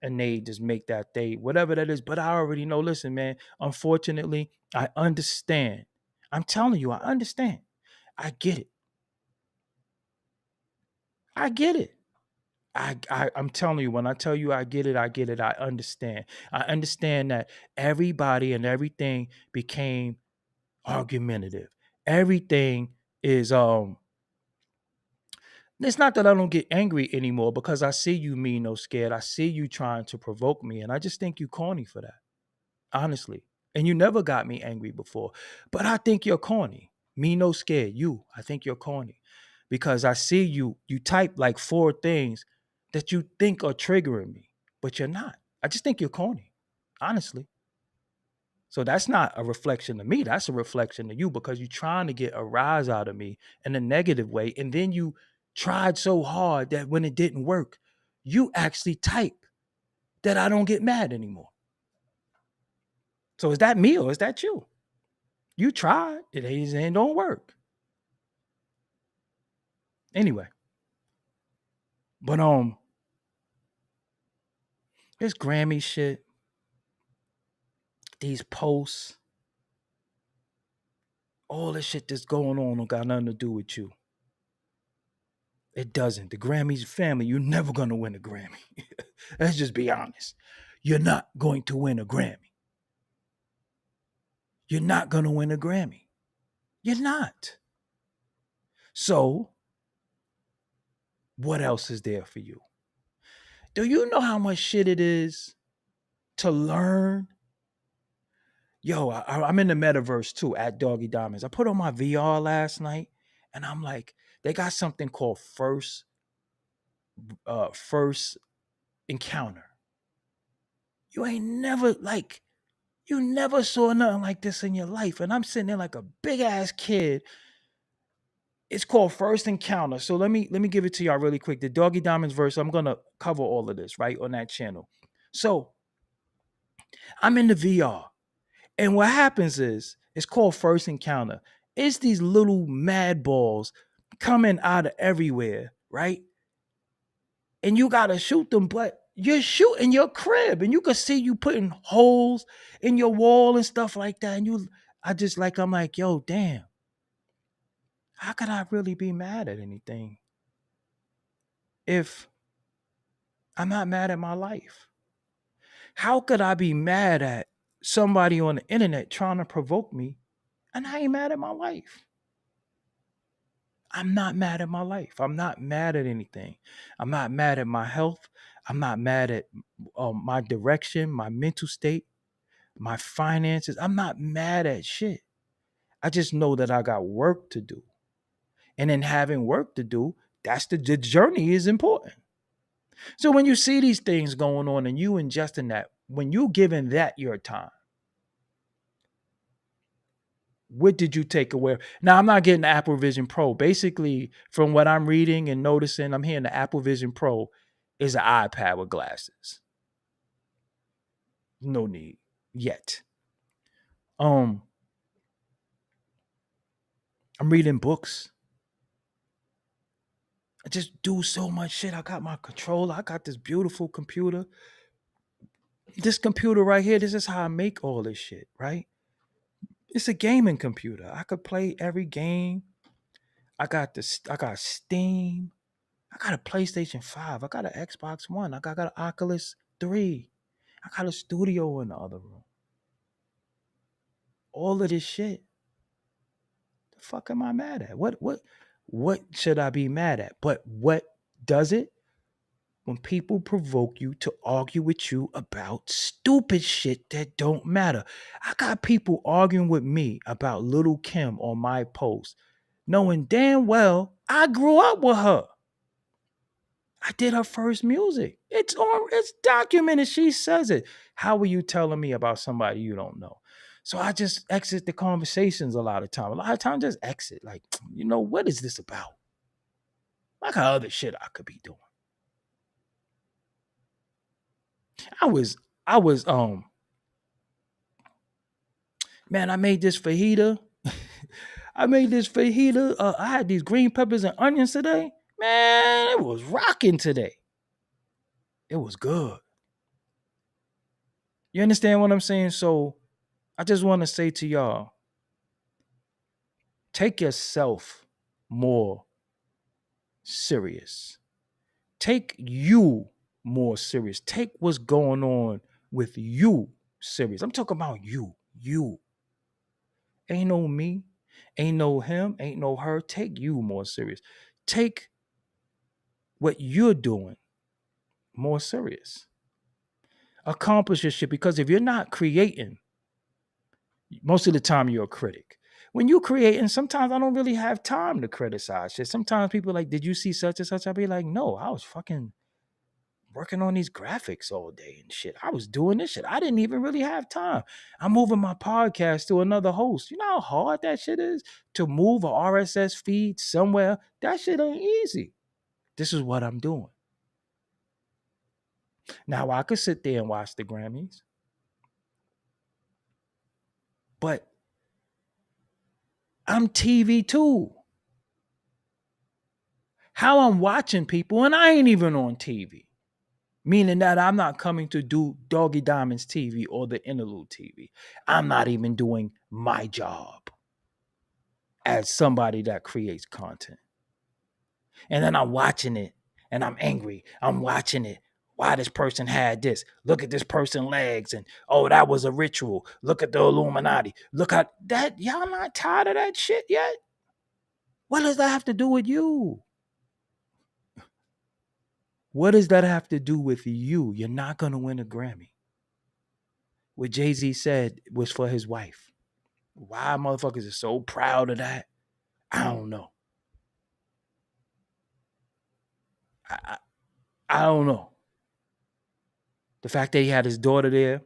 and they just make that day, whatever that is. But I already know, listen, man, unfortunately, I understand. I'm telling you, I understand. I get it. I get it. I'm telling you, when I tell you I get it, I get it. I understand. I understand that everybody and everything became argumentative. Everything is it's not that I don't get angry anymore because I see you mean no scared. I see you trying to provoke me. And I just think you corny for that. Honestly. And you never got me angry before. But I think you're corny. Me no scared. You, I think you're corny. Because I see you type like 4 things that you think are triggering me, but you're not. I just think you're corny. Honestly. So that's not a reflection of me. That's a reflection of you because you're trying to get a rise out of me in a negative way. And then you tried so hard that when it didn't work, you actually type that I don't get mad anymore. So is that me or is that you? You tried. It ain't don't work. Anyway. But this Grammy shit, these posts, all this shit that's going on don't got nothing to do with you. It doesn't. The Grammys family, you're never going to win a Grammy. Let's just be honest. You're not going to win a Grammy. You're not going to win a Grammy. You're not. So, what else is there for you? Do you know how much shit it is to learn? Yo, I'm in the metaverse too at Doggie Diamonds. I put on my VR last night and I'm like, they got something called first encounter. You ain't never like you never saw nothing like this in your life. And I'm sitting there like a big ass kid. It's called First Encounter. So let me give it to y'all really quick. The Doggy Diamonds verse. I'm gonna cover all of this right on that channel. So I'm in the VR, and what happens is it's called First Encounter. It's these little mad balls coming out of everywhere, right? And you gotta shoot them, but you're shooting your crib, and you can see you putting holes in your wall and stuff like that. And I'm like, yo, damn, how could I really be mad at anything if I'm not mad at my life? How could I be mad at somebody on the internet trying to provoke me and I ain't mad at my life? I'm not mad at my life. I'm not mad at anything. I'm not mad at my health. I'm not mad at my direction, my mental state, my finances. I'm not mad at shit. I just know that I got work to do. And in having work to do, that's the journey is important. So when you see these things going on and you ingesting that, when you giving that your time, what did you take away? Now, I'm not getting the Apple Vision Pro. Basically, from what I'm reading and noticing, I'm hearing the Apple Vision Pro is an iPad with glasses. No need yet. I'm reading books. I just do so much shit. I got my controller. I got this beautiful computer. This computer right here, this is how I make all this shit, right? It's a gaming computer. I could play every game. I got Steam. I got a PlayStation 5. I got an Xbox One. got an Oculus 3. I got a studio in the other room. All of this shit. The fuck am I mad at? What should I be mad at? But what does it? When people provoke you to argue with you about stupid shit that don't matter. I got people arguing with me about Little Kim on my post, knowing damn well I grew up with her. I did her first music. It's documented. She says it. How are you telling me about somebody you don't know? So I just exit the conversations a lot of time. A lot of times just exit. Like, what is this about? Like how other shit I could be doing. I was man, I made this fajita. I made this fajita. I had these green peppers and onions today. Man, it was rocking today. It was good. You understand what I'm saying? So I just want to say to y'all, take yourself more serious. Take you more serious. Take what's going on with you serious. I'm talking about you. You. Ain't no me. Ain't no him. Ain't no her. Take you more serious. Take what you're doing more serious. Accomplish your shit, because if you're not creating, most of the time you're a critic. When you're creating, sometimes I don't really have time to criticize shit. Sometimes people are like, did you see such and such? I'll be like, no, I was fucking working on these graphics all day and shit. I was doing this shit. I didn't even really have time. I'm moving my podcast to another host. You know how hard that shit is to move a RSS feed somewhere? That shit ain't easy. This is what I'm doing. Now I could sit there and watch the Grammys, but I'm TV too. How I'm watching people, and I ain't even on TV. Meaning that I'm not coming to do Doggie Diamonds TV or the Interlude TV. I'm not even doing my job as somebody that creates content. And then I'm watching it and I'm angry. I'm watching it. Why this person had this? Look at this person's legs. And oh, that was a ritual. Look at the Illuminati. Look at that. Y'all not tired of that shit yet? What does that have to do with you? What does that have to do with you? You're not going to win a Grammy. What Jay Z said was for his wife. Why motherfuckers are so proud of that? I don't know. I, I don't know. The fact that he had his daughter there,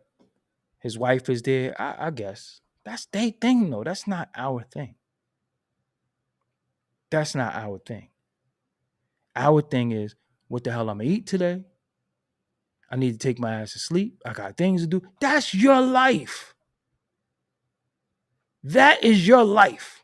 his wife is there, I guess. That's their thing, though. That's not our thing. That's not our thing. Our thing is, what the hell I'm going to eat today? I need to take my ass to sleep. I got things to do. That's your life. That is your life.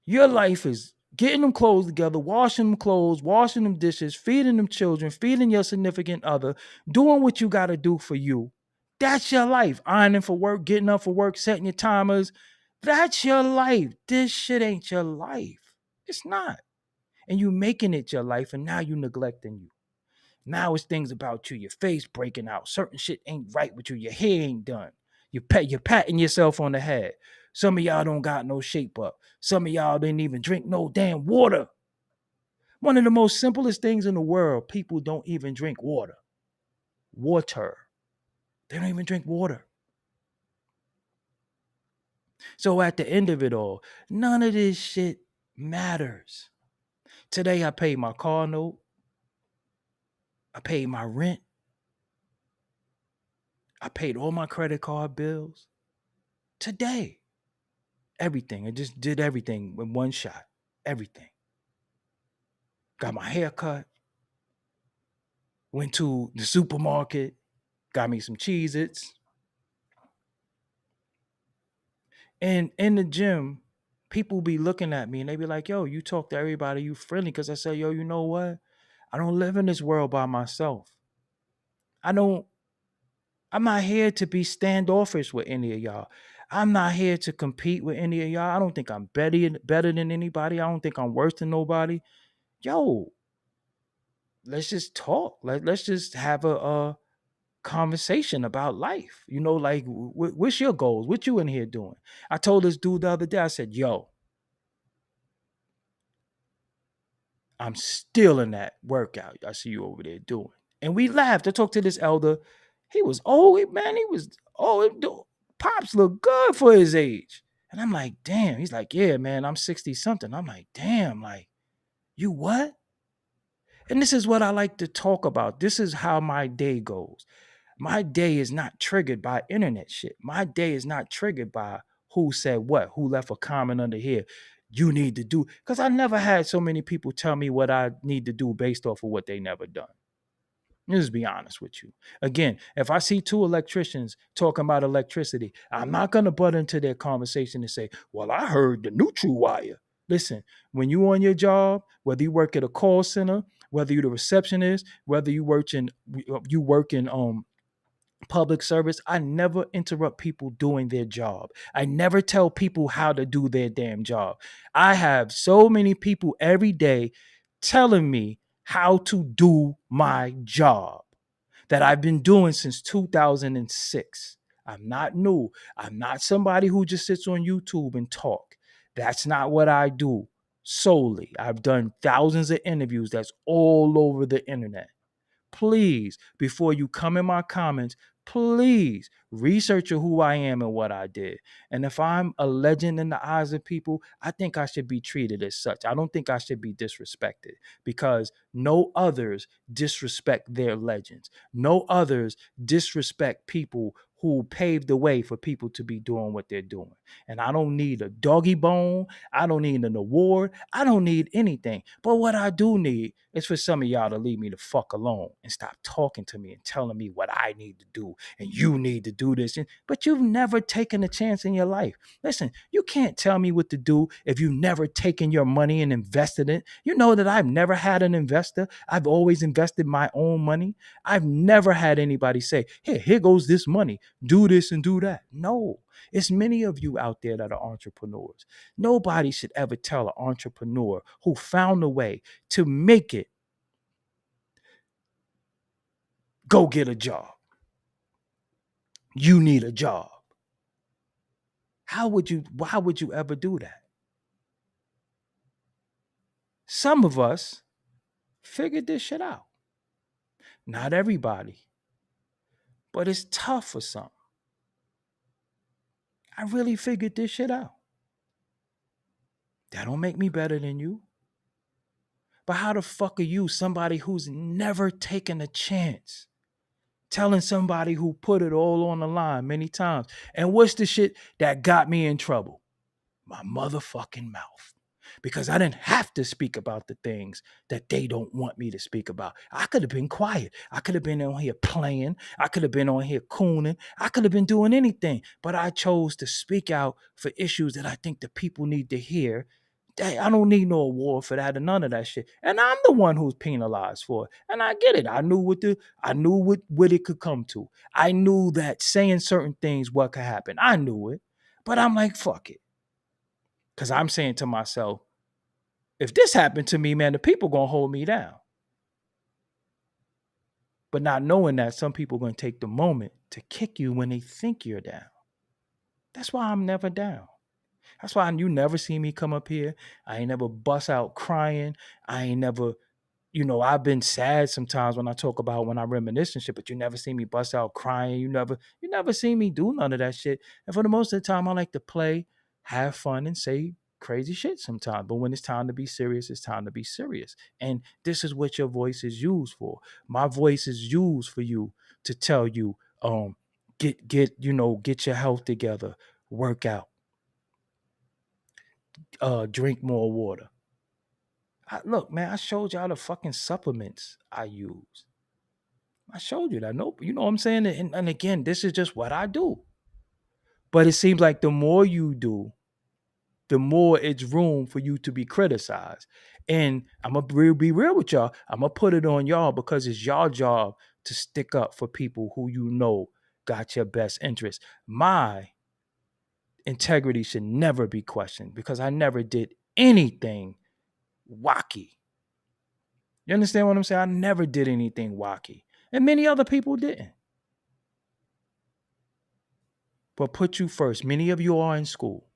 Your life is getting them clothes together, washing them clothes, washing them dishes, feeding them children, feeding your significant other, doing what you got to do for you. That's your life. Ironing for work, getting up for work, setting your timers. That's your life. This shit ain't your life. It's not. And you making it your life, and now you neglecting you. Now it's things about you, your face breaking out. Certain shit ain't right with you. Your hair ain't done. You're patting yourself on the head. Some of y'all don't got no shape up. Some of y'all didn't even drink no damn water. One of the most simplest things in the world, people don't even drink water. Water. They don't even drink water. So at the end of it all, none of this shit matters. Today I paid my car note. I paid my rent. I paid all my credit card bills. Today. Everything. I just did everything in one shot. Everything. Got my hair cut. Went to the supermarket. Got me some Cheez-Its. And in the gym, people be looking at me and they be like, yo, you talk to everybody, you friendly. Because I say, yo, you know what? I don't live in this world by myself. I'm not here to be standoffish with any of y'all. I'm not here to compete with any of y'all. I don't think I'm better than anybody. I don't think I'm worse than nobody. Yo, let's just talk. Let's just have a conversation about life. You know, like, what's your goals? What you in here doing? I told this dude the other day, I said, yo, I'm still in that workout I see you over there doing. And we laughed. I talked to this elder. He was old, man. He was old. Pops look good for his age. And I'm like, damn. He's like, yeah, man, I'm 60 something. I'm like, damn, like, you what? And this is what I like to talk about. This is how my day goes. My day is not triggered by internet shit. My day is not triggered by who said what, who left a comment under here. You need to do, because I never had so many people tell me what I need to do based off of what they never done. Just be honest with you. Again, if I see two electricians talking about electricity, I'm not going to butt into their conversation and say, well, I heard the neutral wire. Listen, when you on your job, whether you work at a call center, whether you're the receptionist, whether you work in public service, I never interrupt people doing their job. I never tell people how to do their damn job. I have so many people every day telling me how to do my job that I've been doing since 2006. I'm not new. I'm not somebody who just sits on YouTube and talk. That's not what I do solely. I've done thousands of interviews that's all over the internet. Please, before you come in my comments, please research who I am and what I did. And if I'm a legend in the eyes of people, I think I should be treated as such. I don't think I should be disrespected, because no others disrespect their legends. No others disrespect people who paved the way for people to be doing what they're doing. And I don't need a doggy bone. I don't need an award. I don't need anything. But what I do need is for some of y'all to leave me the fuck alone and stop talking to me and telling me what I need to do and you need to do this. But you've never taken a chance in your life. Listen, you can't tell me what to do if you've never taken your money and invested it. You know that I've never had an investor. I've always invested my own money. I've never had anybody say, here goes this money. do this and do that. No, it's many of you out there that are entrepreneurs. Nobody should ever tell an entrepreneur who found a way to make it, go get a job. You need a job. Why would you ever do that? Some of us figured this shit out. Not everybody, but it's tough for some. I really figured this shit out. That don't make me better than you. But how the fuck are you, somebody who's never taken a chance, telling somebody who put it all on the line many times? And what's the shit that got me in trouble? My motherfucking mouth. Because I didn't have to speak about the things that they don't want me to speak about. I could have been quiet. I could have been on here playing. I could have been on here cooning. I could have been doing anything. But I chose to speak out for issues that I think the people need to hear. I don't need no award for that and none of that shit. And I'm the one who's penalized for it. And I get it. I knew what it could come to. I knew that saying certain things, what could happen. I knew it. But I'm like, fuck it. Because I'm saying to myself, if this happened to me, man, the people going to hold me down. But not knowing that some people are going to take the moment to kick you when they think you're down. That's why I'm never down. That's why you never see me come up here. I ain't never bust out crying. I ain't never, I've been sad sometimes when I talk about when I reminisce and shit, but you never see me bust out crying. You never see me do none of that shit. And for the most of the time, I like to play, have fun, and say crazy shit sometimes. But when it's time to be serious, it's time to be serious. And this is what your voice is used for. My voice is used for you to tell you, get your health together, work out, drink more water. Look, man, I showed y'all the fucking supplements I use. I showed you that. Nope. You know what I'm saying? And again, this is just what I do. But it seems like the more you do, the more it's room for you to be criticized. And I'm going to be real with y'all. I'm going to put it on y'all because it's y'all job to stick up for people who got your best interest. My integrity should never be questioned because I never did anything wacky. You understand what I'm saying? I never did anything wacky. And many other people didn't. But put you first. Many of you are in school.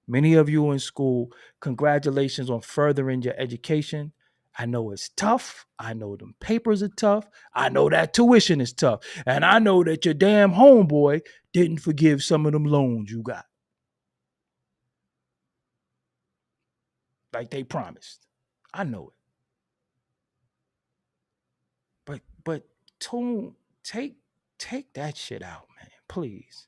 Many of you in school, congratulations on furthering your education. I know it's tough. I know them papers are tough. I know that tuition is tough. And I know that your damn homeboy didn't forgive some of them loans you got. Like they promised. I know it. But take that shit out, man. Please.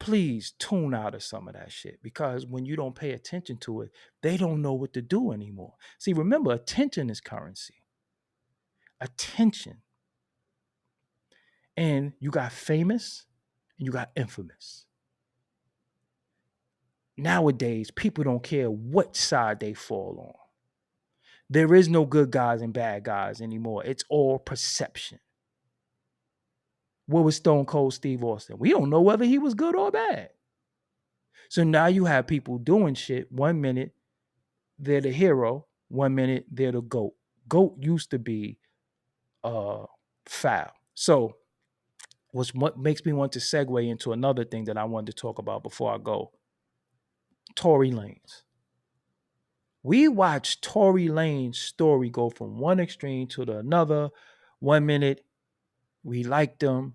Please tune out of some of that shit because when you don't pay attention to it, they don't know what to do anymore. See, remember, attention is currency. Attention. And you got famous and you got infamous. Nowadays, people don't care what side they fall on. There is no good guys and bad guys anymore. It's all perception. What was Stone Cold Steve Austin? We don't know whether he was good or bad. So now you have people doing shit. 1 minute, they're the hero. 1 minute, they're the GOAT. GOAT used to be foul. So what makes me want to segue into another thing that I wanted to talk about before I go. Tory Lanez. We watched Tory Lanez' story go from one extreme to the another. 1 minute, we liked him.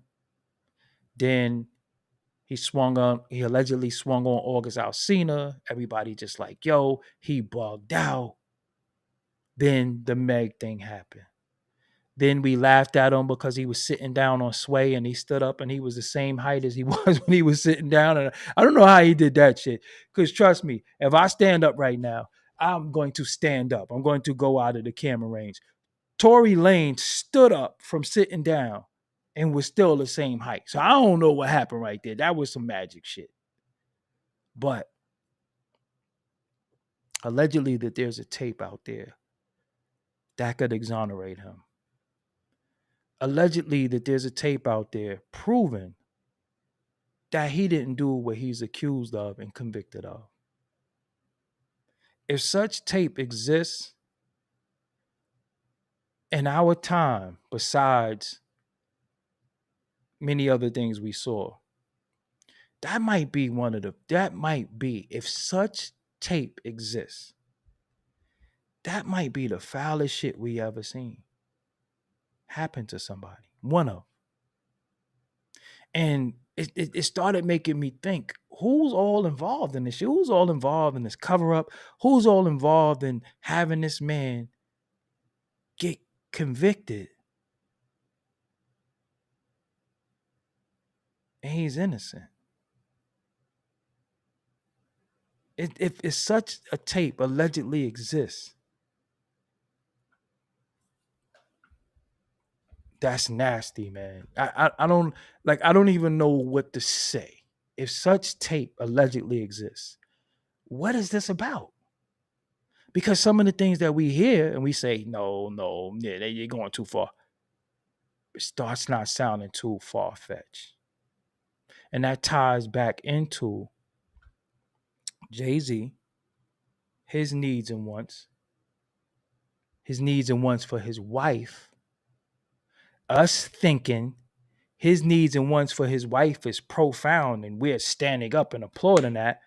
Then he allegedly swung on August Alsina. Everybody just like, yo, he bugged out. Then the Meg thing happened. Then we laughed at him because he was sitting down on Sway and he stood up and he was the same height as he was when he was sitting down. And I don't know how he did that shit. Because trust me, if I stand up right now, I'm going to stand up. I'm going to go out of the camera range. Tory Lanez stood up from sitting down and was still the same height. So I don't know what happened right there. That was some magic shit. But allegedly that there's a tape out there that could exonerate him. allegedly that there's a tape out there proving that he didn't do what he's accused of and convicted of. If such tape exists in our time, besides many other things we saw, that might be if such tape exists, that might be the foulest shit we ever seen happen to somebody. One of. And it started making me think, who's all involved in this shit? Who's all involved in this cover up? Who's all involved in having this man get convicted? And he's innocent. If such a tape allegedly exists, that's nasty, man. I don't even know what to say. If such tape allegedly exists, what is this about? Because some of the things that we hear and we say, no, yeah, you're going too far. It starts not sounding too far-fetched. And that ties back into Jay Z, his needs and wants for his wife, us thinking his needs and wants for his wife is profound and we're standing up and applauding that.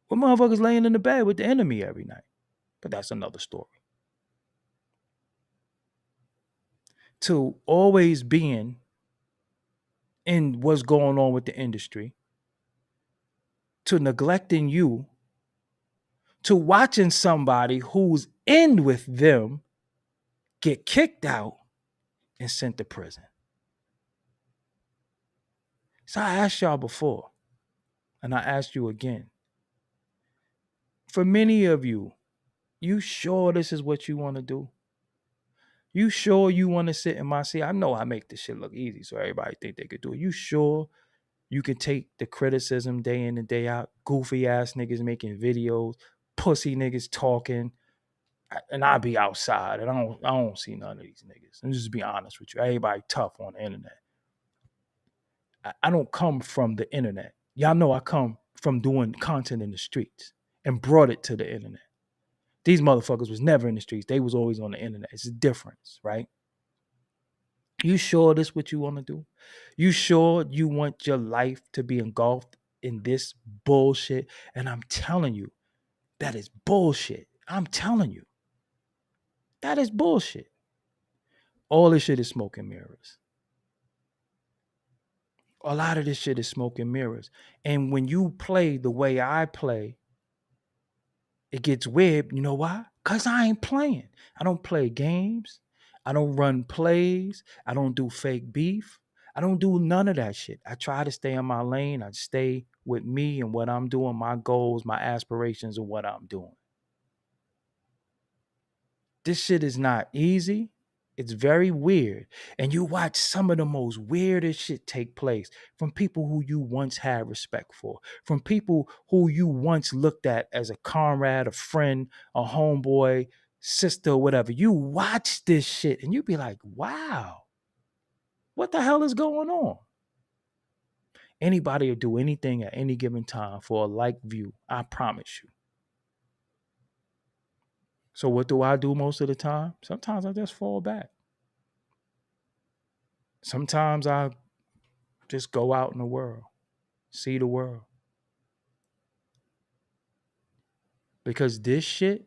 What motherfuckers laying in the bed with the enemy every night? But that's another story. To always being in what's going on with the industry, to neglecting you, to watching somebody who's in with them get kicked out and sent to prison. So I asked y'all before, and I asked you again. For many of you, you sure this is what you want to do? You sure you want to sit in my seat? I know I make this shit look easy so everybody think they could do it. You sure you can take the criticism day in and day out? Goofy ass niggas making videos, pussy niggas talking, and I be outside and I don't see none of these niggas. I'm just be honest with you. Everybody tough on the internet. I don't come from the internet. Y'all know I come from doing content in the streets and brought it to the internet. These motherfuckers was never in the streets. They was always on the internet. It's a difference, right? You sure this what you want to do? You sure you want your life to be engulfed in this bullshit? And I'm telling you, that is bullshit. I'm telling you. That is bullshit. All this shit is smoke and mirrors. A lot of this shit is smoke and mirrors. And when you play the way I play, it gets weird. You know why? Because I ain't playing. I don't play games. I don't run plays. I don't do fake beef. I don't do none of that shit. I try to stay in my lane. I stay with me and what I'm doing, my goals, my aspirations, and what I'm doing. This shit is not easy. It's very weird. And you watch some of the most weirdest shit take place from people who you once had respect for, from people who you once looked at as a comrade, a friend, a homeboy, sister, whatever. You watch this shit and you be like, wow, what the hell is going on? Anybody will do anything at any given time for a like view. I promise you. So what do I do most of the time? Sometimes I just fall back. Sometimes I just go out in the world, see the world. Because this shit,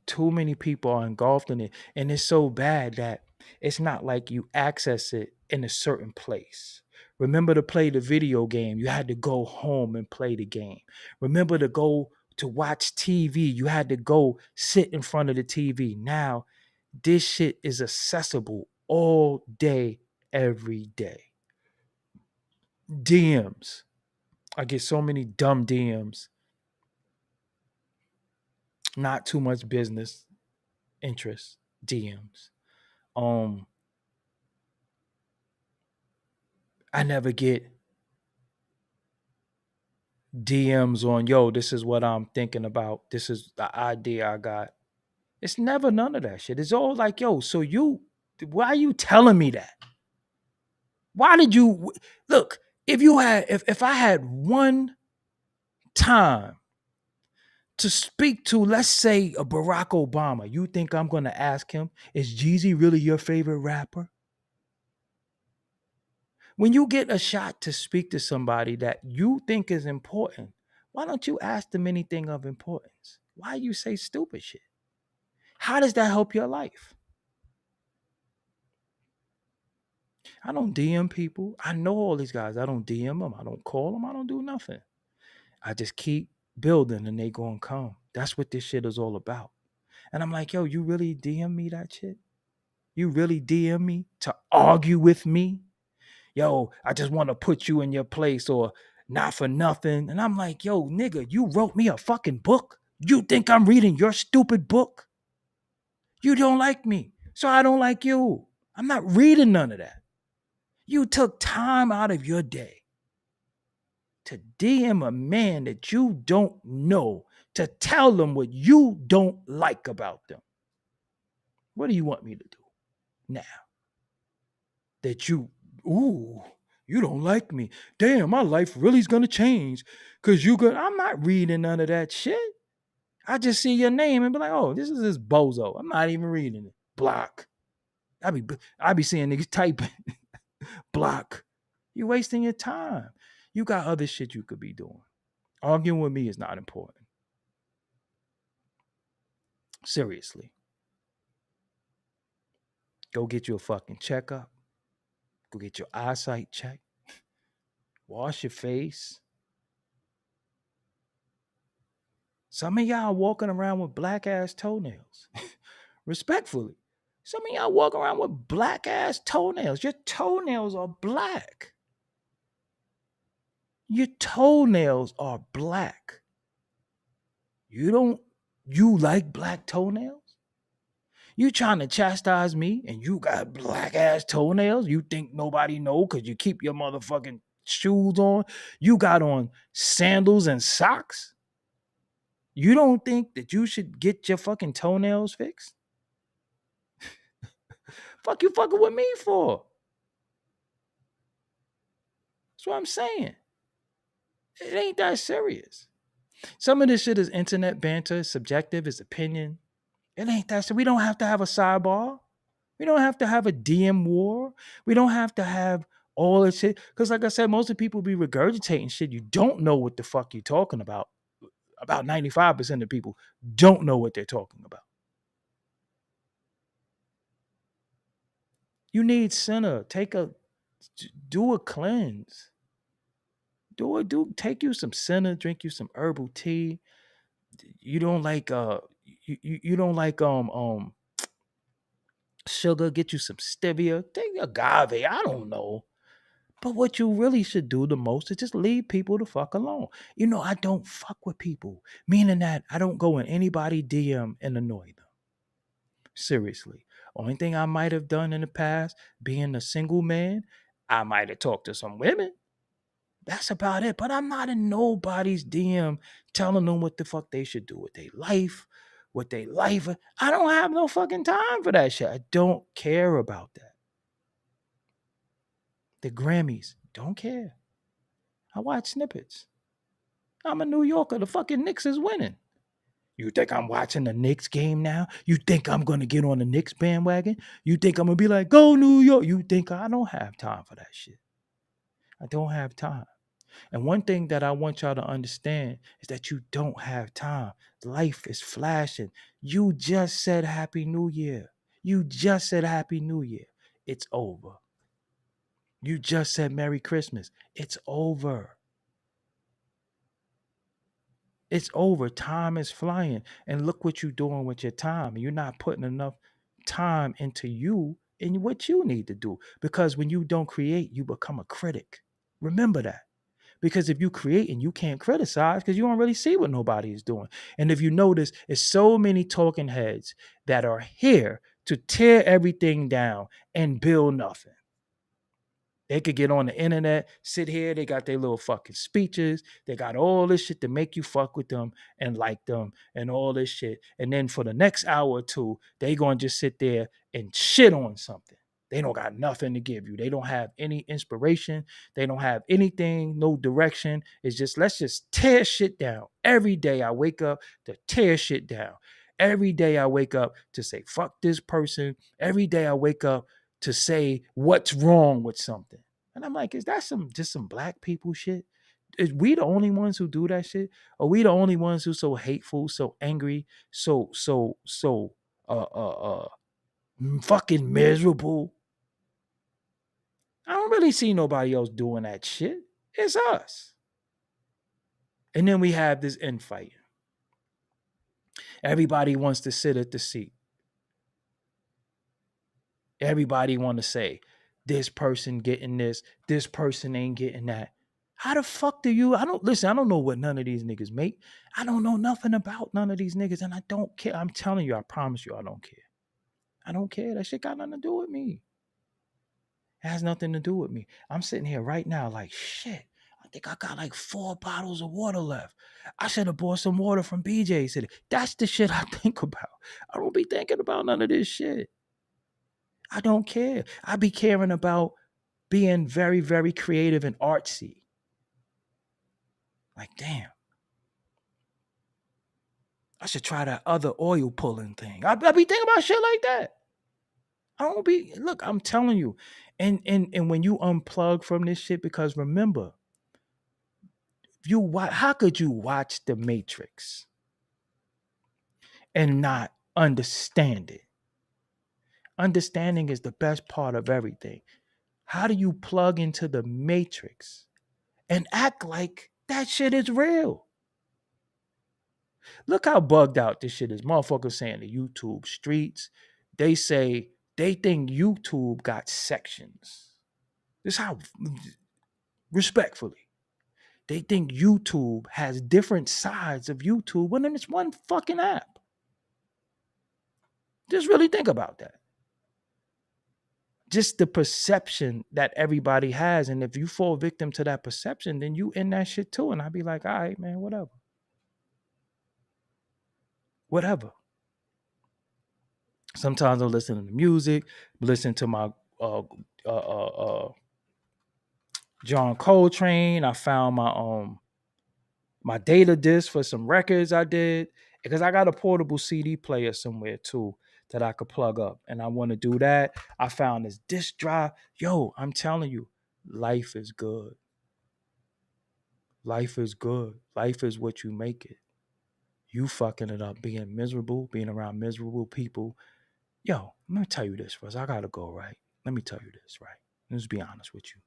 too many people are engulfed in it. And it's so bad that it's not like you access it in a certain place. Remember to play the video game, you had to go home and play the game. Remember to go to watch TV, you had to go sit in front of the TV. Now, this shit is accessible all day, every day. DMs. I get so many dumb DMs. Not too much business interest DMs. I never get DMs on, yo, this is what I'm thinking about. This is the idea I got. It's never none of that shit. It's all like, yo, so why are you telling me that? Why did you look? If I had one time to speak to, let's say, a Barack Obama, you think I'm going to ask him, is Jeezy really your favorite rapper? When you get a shot to speak to somebody that you think is important, why don't you ask them anything of importance? Why you say stupid shit? How does that help your life? I don't DM people. I know all these guys. I don't DM them. I don't call them. I don't do nothing. I just keep building and they gonna come. That's what this shit is all about. And I'm like, yo, you really DM me that shit? You really DM me to argue with me? Yo, I just want to put you in your place or not for nothing. And I'm like, yo, nigga, you wrote me a fucking book. You think I'm reading your stupid book? You don't like me, so I don't like you. I'm not reading none of that. You took time out of your day to DM a man that you don't know to tell them what you don't like about them. What do you want me to do now? That ooh, you don't like me. Damn, my life really is gonna change. Cause I'm not reading none of that shit. I just see your name and be like, oh, this is this bozo. I'm not even reading it. Block. I be seeing niggas typing. Block. You wasting your time. You got other shit you could be doing. Arguing with me is not important. Seriously. Go get you a fucking checkup. Go get your eyesight checked. Wash your face. Some of y'all walking around with black ass toenails. Respectfully. Some of y'all walk around with black ass toenails. Your toenails are black. Your toenails are black. You like black toenails? You trying to chastise me and you got black ass toenails? You think nobody know because you keep your motherfucking shoes on? You got on sandals and socks? You don't think that you should get your fucking toenails fixed? Fuck you fucking with me for? That's what I'm saying. It ain't that serious. Some of this shit is internet banter, subjective, it's opinion. It ain't that serious. We don't have to have a sidebar. We don't have to have a DM war. We don't have to have all this shit. Because like I said, most of the people be regurgitating shit. You don't know what the fuck you're talking about. About 95% of people don't know what they're talking about. You need center. Do a cleanse. Take you some center, drink you some herbal tea. You don't like you don't like sugar, get you some stevia, take agave. I don't know. But what you really should do the most is just leave people the fuck alone. I don't fuck with people, meaning that I don't go in anybody DM and annoy them. Seriously. Only thing I might have done in the past, being a single man, I might have talked to some women. That's about it. But I'm not in nobody's DM telling them what the fuck they should do with their life, what they life. I don't have no fucking time for that shit. I don't care about that. The Grammys, don't care. I watch snippets. I'm a New Yorker. The fucking Knicks is winning. You think I'm watching the Knicks game now? You think I'm going to get on the Knicks bandwagon? You think I'm going to be like, go New York? You think I don't have time for that shit? I don't have time. And one thing that I want y'all to understand is that you don't have time. Life is flashing. You just said Happy New Year. You just said Happy New Year. It's over. You just said Merry Christmas. It's over. It's over. Time is flying. And look what you're doing with your time. You're not putting enough time into you and what you need to do. Because when you don't create, you become a critic. Remember that. Because if you create and you can't criticize, because you don't really see what nobody is doing. And if you notice, it's so many talking heads that are here to tear everything down and build nothing. They could get on the internet, sit here, they got their little fucking speeches, they got all this shit to make you fuck with them and like them and all this shit. And then for the next hour or two, they gonna just sit there and shit on something. They don't got nothing to give you. They don't have any inspiration. They don't have anything, no direction. It's just, let's just tear shit down. Every day I wake up to tear shit down. Every day I wake up to say, fuck this person. Every day I wake up to say what's wrong with something. And I'm like, is that just some black people shit? Is we the only ones who do that shit? Are we the only ones who so hateful, so angry, so fucking miserable? I don't really see nobody else doing that shit. It's us. And then we have this infighting. Everybody wants to sit at the seat. Everybody want to say, this person getting this person ain't getting that. How the fuck do you? I don't know what none of these niggas make. I don't know nothing about none of these niggas, and I don't care. I'm telling you, I promise you, I don't care. I don't care. That shit got nothing to do with me. It has nothing to do with me. I'm sitting here right now like, shit, I think I got like 4 bottles of water left. I should have bought some water from BJ's today. That's the shit I think about. I don't be thinking about none of this shit. I don't care. I be caring about being very, very creative and artsy. Like, damn. I should try that other oil pulling thing. I be thinking about shit like that. I don't be, look, I'm telling you. And when you unplug from this shit, because remember, how could you watch The Matrix and not understand it? Understanding is the best part of everything. How do you plug into the Matrix and act like that shit is real? Look how bugged out this shit is. Motherfuckers saying the YouTube streets, they say they think YouTube got sections. This is how, respectfully, they think YouTube has different sides of YouTube when it's one fucking app. Just really think about that. Just the perception that everybody has. And if you fall victim to that perception, then you in that shit too. And I'd be like, all right, man, whatever. Whatever. Sometimes I'm listening to music, listen to my John Coltrane. I found my data disc for some records I did, because I got a portable CD player somewhere too that I could plug up, and I want to do that. I found this disc drive. Yo, I'm telling you, life is good. Life is good. Life is what you make it. You fucking it up, being miserable, being around miserable people. Yo, let me tell you this first. I gotta go, right? Let me tell you this, right? Let's be honest with you.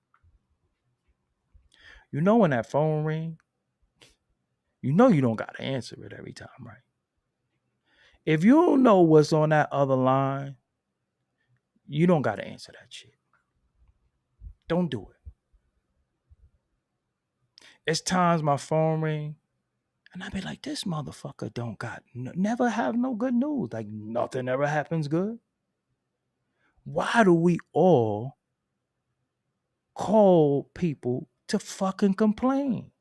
You know when that phone ring, you know you don't gotta answer it every time, right? If you don't know what's on that other line, you don't gotta answer that shit. Don't do it. It's times my phone ring, and I be like, this motherfucker don't got never have no good news. Like nothing ever happens good. Why do we all call people to fucking complain?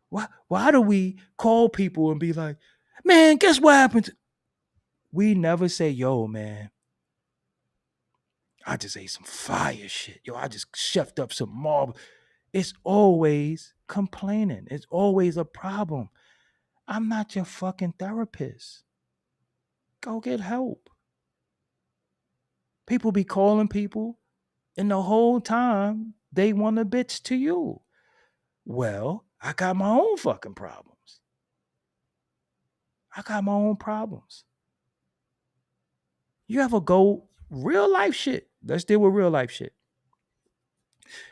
Why do we call people and be like, man, guess what happened? We never say, yo, man, I just ate some fire shit. Yo, I just chefed up some marble. It's always complaining. It's always a problem. I'm not your fucking therapist. Go get help. People be calling people, and the whole time they want a bitch to you. Well, I got my own fucking problems. I got my own problems. You ever go real life shit? Let's deal with real life shit.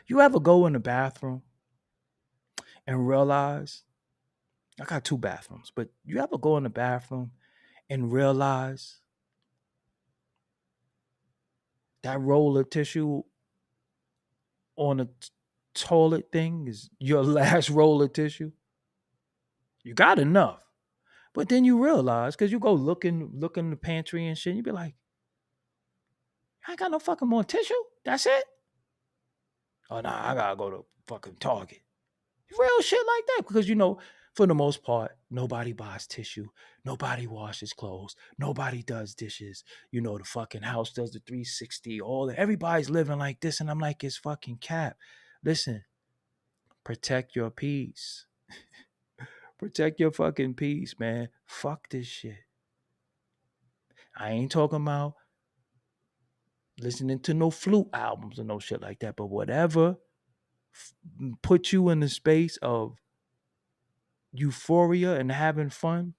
You ever go in the bathroom and realize, I got 2 bathrooms, but you ever go in the bathroom and realize that roll of tissue on a toilet thing is your last roll of tissue? You got enough. But then you realize, because you go look in the pantry and shit, you be like, I ain't got no fucking more tissue. That's it. Oh nah, I gotta go to fucking Target. Real shit like that. Because for the most part, nobody buys tissue. Nobody washes clothes. Nobody does dishes. The fucking house does the 360. All that. Everybody's living like this. And I'm like, it's fucking cap. Listen, protect your peace. Protect your fucking peace, man. Fuck this shit. I ain't talking about listening to no flute albums or no shit like that. But whatever put you in the space of euphoria and having fun,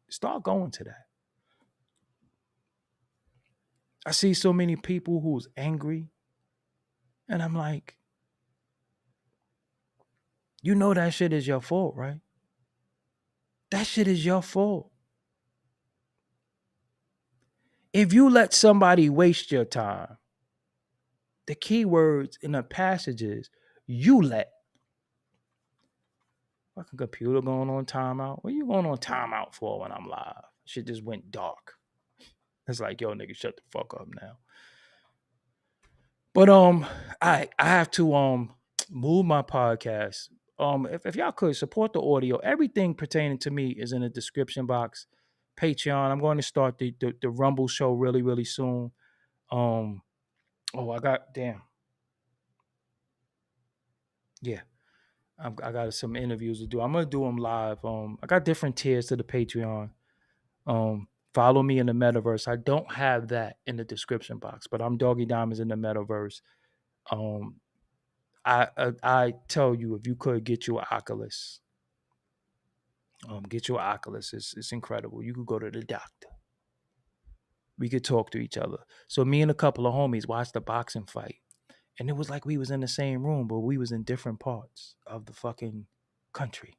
start going to that. I see so many people who's angry, and I'm like, that shit is your fault, right? That shit is your fault. If you let somebody waste your time, the key words in the passage is you let. Fucking computer going on timeout. What are you going on timeout for when I'm live? Shit just went dark. It's like, yo, nigga, shut the fuck up now. But I have to move my podcast. If y'all could support the audio, everything pertaining to me is in the description box. Patreon. I'm going to start the Rumble show really, really soon. I got yeah. I got some interviews to do. I'm gonna do them live. I got different tiers to the Patreon. Follow me in the metaverse. I don't have that in the description box, but I'm Doggie Diamonds in the metaverse. Um, I tell you, if you could get you an Oculus, get you an Oculus. It's incredible. You could go to the doctor. We could talk to each other. So me and a couple of homies watched the boxing fight, and it was like we was in the same room, but we was in different parts of the fucking country,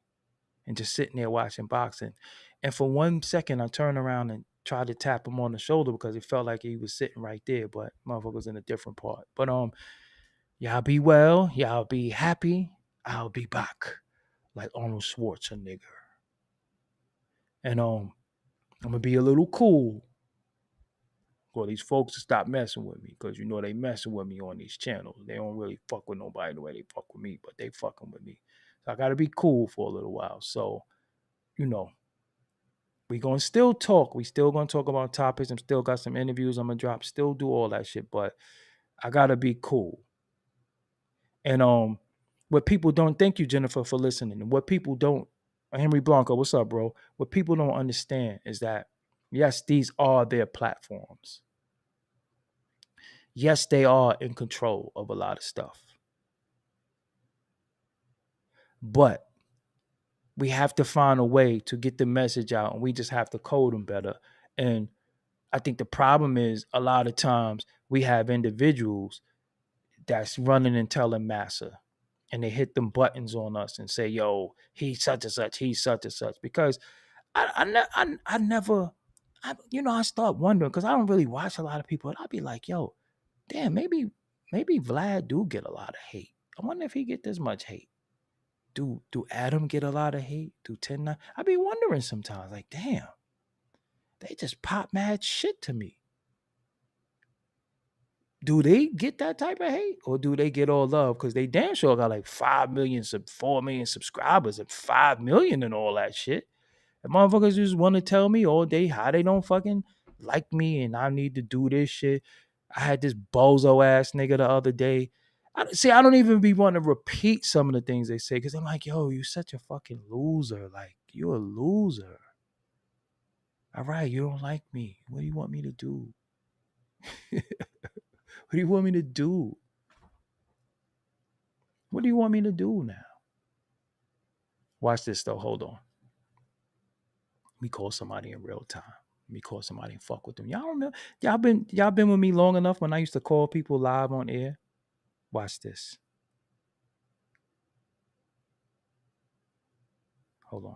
and just sitting there watching boxing. And for 1 second, I turned around and tried to tap him on the shoulder because it felt like he was sitting right there, but motherfucker was in a different part. But y'all be well, y'all be happy. I'll be back like Arnold Schwarzenegger. And I'm gonna be a little cool for these folks to stop messing with me, because they messing with me on these channels. They don't really fuck with nobody the way they fuck with me, but they fucking with me. So I gotta be cool for a little while. So, we gonna still talk. We still gonna talk about topics. I'm still got some interviews I'm gonna drop. Still do all that shit, but I gotta be cool. And what people don't, thank you, Jennifer, for listening. And what people don't, Henry Blanco, what's up, bro? What people don't understand is that yes, these are their platforms. Yes, they are in control of a lot of stuff. But we have to find a way to get the message out, and we just have to code them better. And I think the problem is a lot of times we have individuals that's running and telling massa, and they hit them buttons on us and say, yo, he's such and such, he's such and such. Because I never, I start wondering, because I don't really watch a lot of people, and I'll be like, yo, damn, maybe Vlad do get a lot of hate. I wonder if he get this much hate. Do Adam get a lot of hate? Do 10 I be wondering sometimes, like, damn, they just pop mad shit to me. Do they get that type of hate, or do they get all love? Because they damn sure got like 5 million, 4 million subscribers and 5 million and all that shit. And motherfuckers just want to tell me all day how they don't fucking like me and I need to do this shit. I had this bozo ass nigga the other day. I don't even be wanting to repeat some of the things they say, because I'm like, yo, you such a fucking loser. Like, you're a loser. All right, you don't like me. What do you want me to do? What do you want me to do? What do you want me to do now? Watch this though. Hold on. Let me call somebody in real time. Let me call somebody and fuck with them. Y'all remember? Y'all been with me long enough when I used to call people live on air. Watch this. Hold on.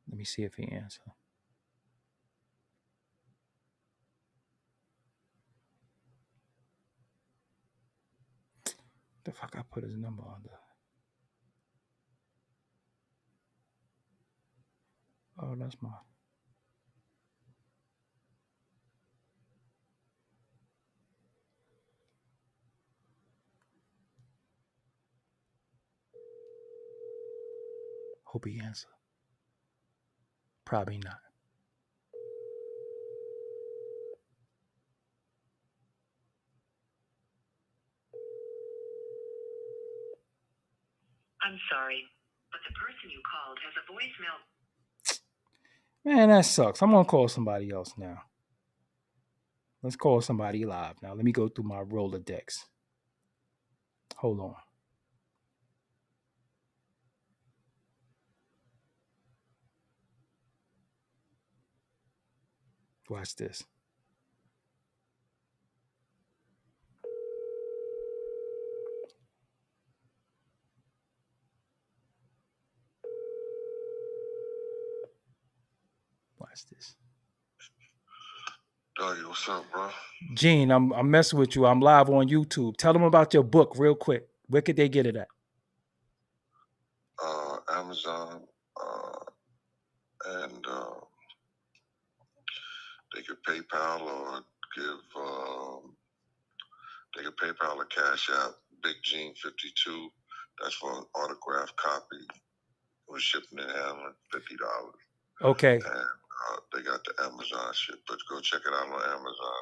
Let me see if he answers. The fuck I put his number under? Oh, that's my. Hope he answer. Probably not. I'm sorry, but the person you called has a voicemail. Man, that sucks. I'm gonna call somebody else now. Let's call somebody live now. Let me go through my Rolodex. Hold on. Watch this. Watch this. Doggie, what's up, bro? Gene, I'm messing with you. I'm live on YouTube. Tell them about your book real quick. Where could they get it at? Amazon, and they could PayPal or give. They could PayPal or Cash App. Big Gene 52. That's for an autographed copy. It was shipping and handling, $50. Okay. And they got the Amazon shit, but go check it out on Amazon.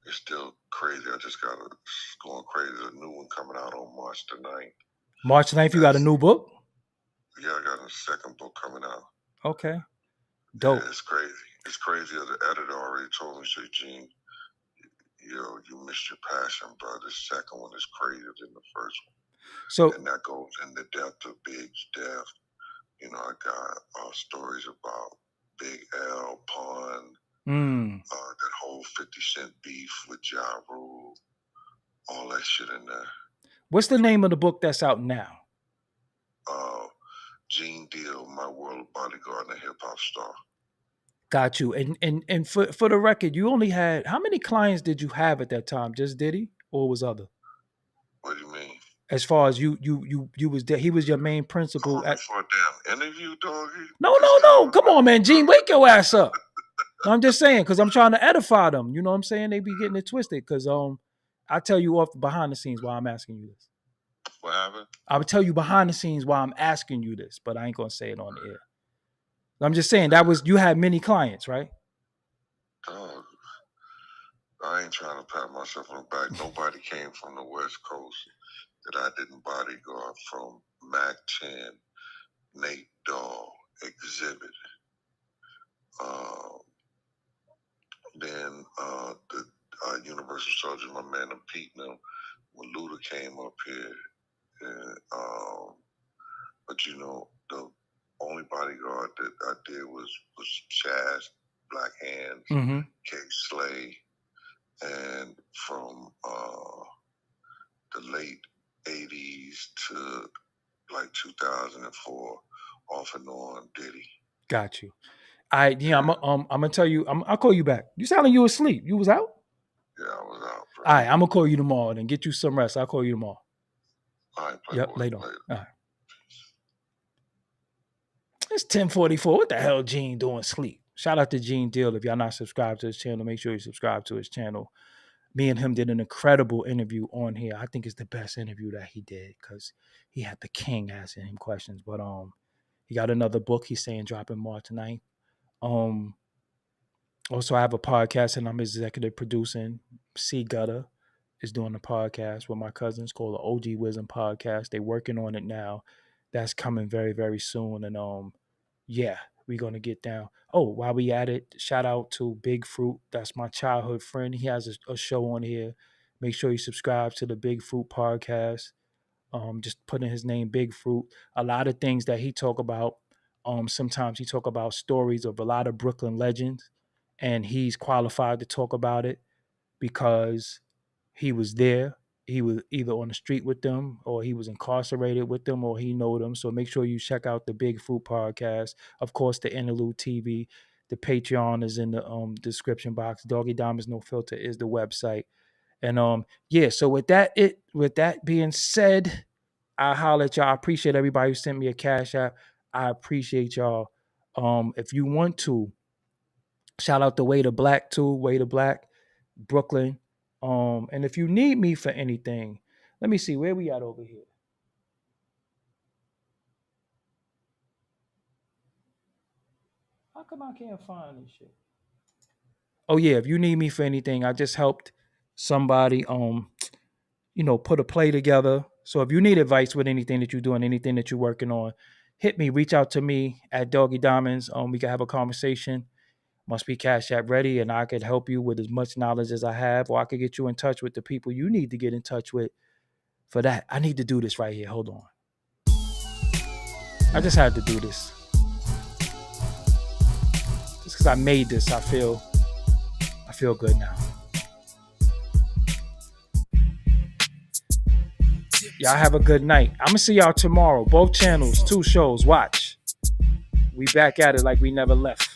It's still crazy. I just got it's going crazy. There's a new one coming out on March the 9th. March 9th, you got a new book? Yeah, I got a second book coming out. Okay. Dope. Yeah, it's crazy. It's crazy. The editor already told me, say, Gene, you missed your passion, bro. The second one is crazier than the first one. So, and that goes in the depth of Big's death. You know, I got stories about Big L, Pun, that whole 50 Cent beef with Ja Rule, all that shit in there. What's the name of the book that's out now? Gene Deal, My World Bodyguard and a Hip Hop Star. Got you. And for the record, you only had, how many clients did you have at that time? Just Diddy, or was other? What do you mean? As far as you was there, he was your main principal. For a damn interview, Doggie? No. Come on, man. Gene, wake your ass up. No, I'm just saying, because I'm trying to edify them. You know what I'm saying? They be getting it twisted. Because I tell you off behind the scenes why I'm asking you this. What happened? I would tell you behind the scenes why I'm asking you this, but I ain't gonna say it on the air. I'm just saying you had many clients, right? Dog, I ain't trying to pat myself on the back. Nobody came from the West Coast that I didn't bodyguard, from Mac 10, Nate Dogg, Exhibit. Then the Universal Soldier, my man, and Pete, and them, when Luda came up here. And, but you know, the only bodyguard that I did was Chaz, Black Hands, K Slay, and from the late 80s to like 2004, off and on, Diddy. Got you. I'm gonna tell you. I'll call you back. You sound like you asleep. You was out? Yeah, I was out, bro. All right, I'm gonna call you tomorrow and get you some rest. I'll call you tomorrow. All right, yep, later. All right. It's 10:44. What the hell Gene doing sleep? Shout out to Gene Deal. If y'all not subscribed to his channel, make sure you subscribe to his channel. Me and him did an incredible interview on here. I think it's the best interview that he did because he had the king asking him questions. But he got another book he's saying dropping March 9th. Also, I have a podcast and I'm executive producing. C Gutter is doing a podcast with my cousins called the OG Wisdom Podcast. They're working on it now. That's coming very, very soon. And yeah, we're gonna get down. Oh, while we at it, shout out to Big Fruit. That's my childhood friend. He has a show on here. Make sure you subscribe to the Big Fruit Podcast. Just putting his name, Big Fruit. A lot of things that he talk about. Sometimes he talk about stories of a lot of Brooklyn legends, and he's qualified to talk about it because he was there. He was either on the street with them, or he was incarcerated with them, or he know them. So make sure you check out the Big Fruit Podcast. Of course, the Interlude TV. The Patreon is in the description box. Doggie Diamonds No Filter is the website. And yeah, so with that being said, I holler at y'all. I appreciate everybody who sent me a cash app. I appreciate y'all. If you want to, shout out the Way to Black too, Way to Black, Brooklyn. And if you need me for anything, let me see where we at over here. How come I can't find this shit? Oh yeah, if you need me for anything, I just helped somebody put a play together. So if you need advice with anything that you're doing, anything that you're working on, hit me, reach out to me at Doggie Diamonds. We can have a conversation. Must be Cash App ready, and I could help you with as much knowledge as I have, or I could get you in touch with the people you need to get in touch with for that. I need to do this right here. Hold on. I just had to do this. Just because I made this, I feel good now. Y'all have a good night. I'm going to see y'all tomorrow. Both channels, 2 shows. Watch. We back at it like we never left.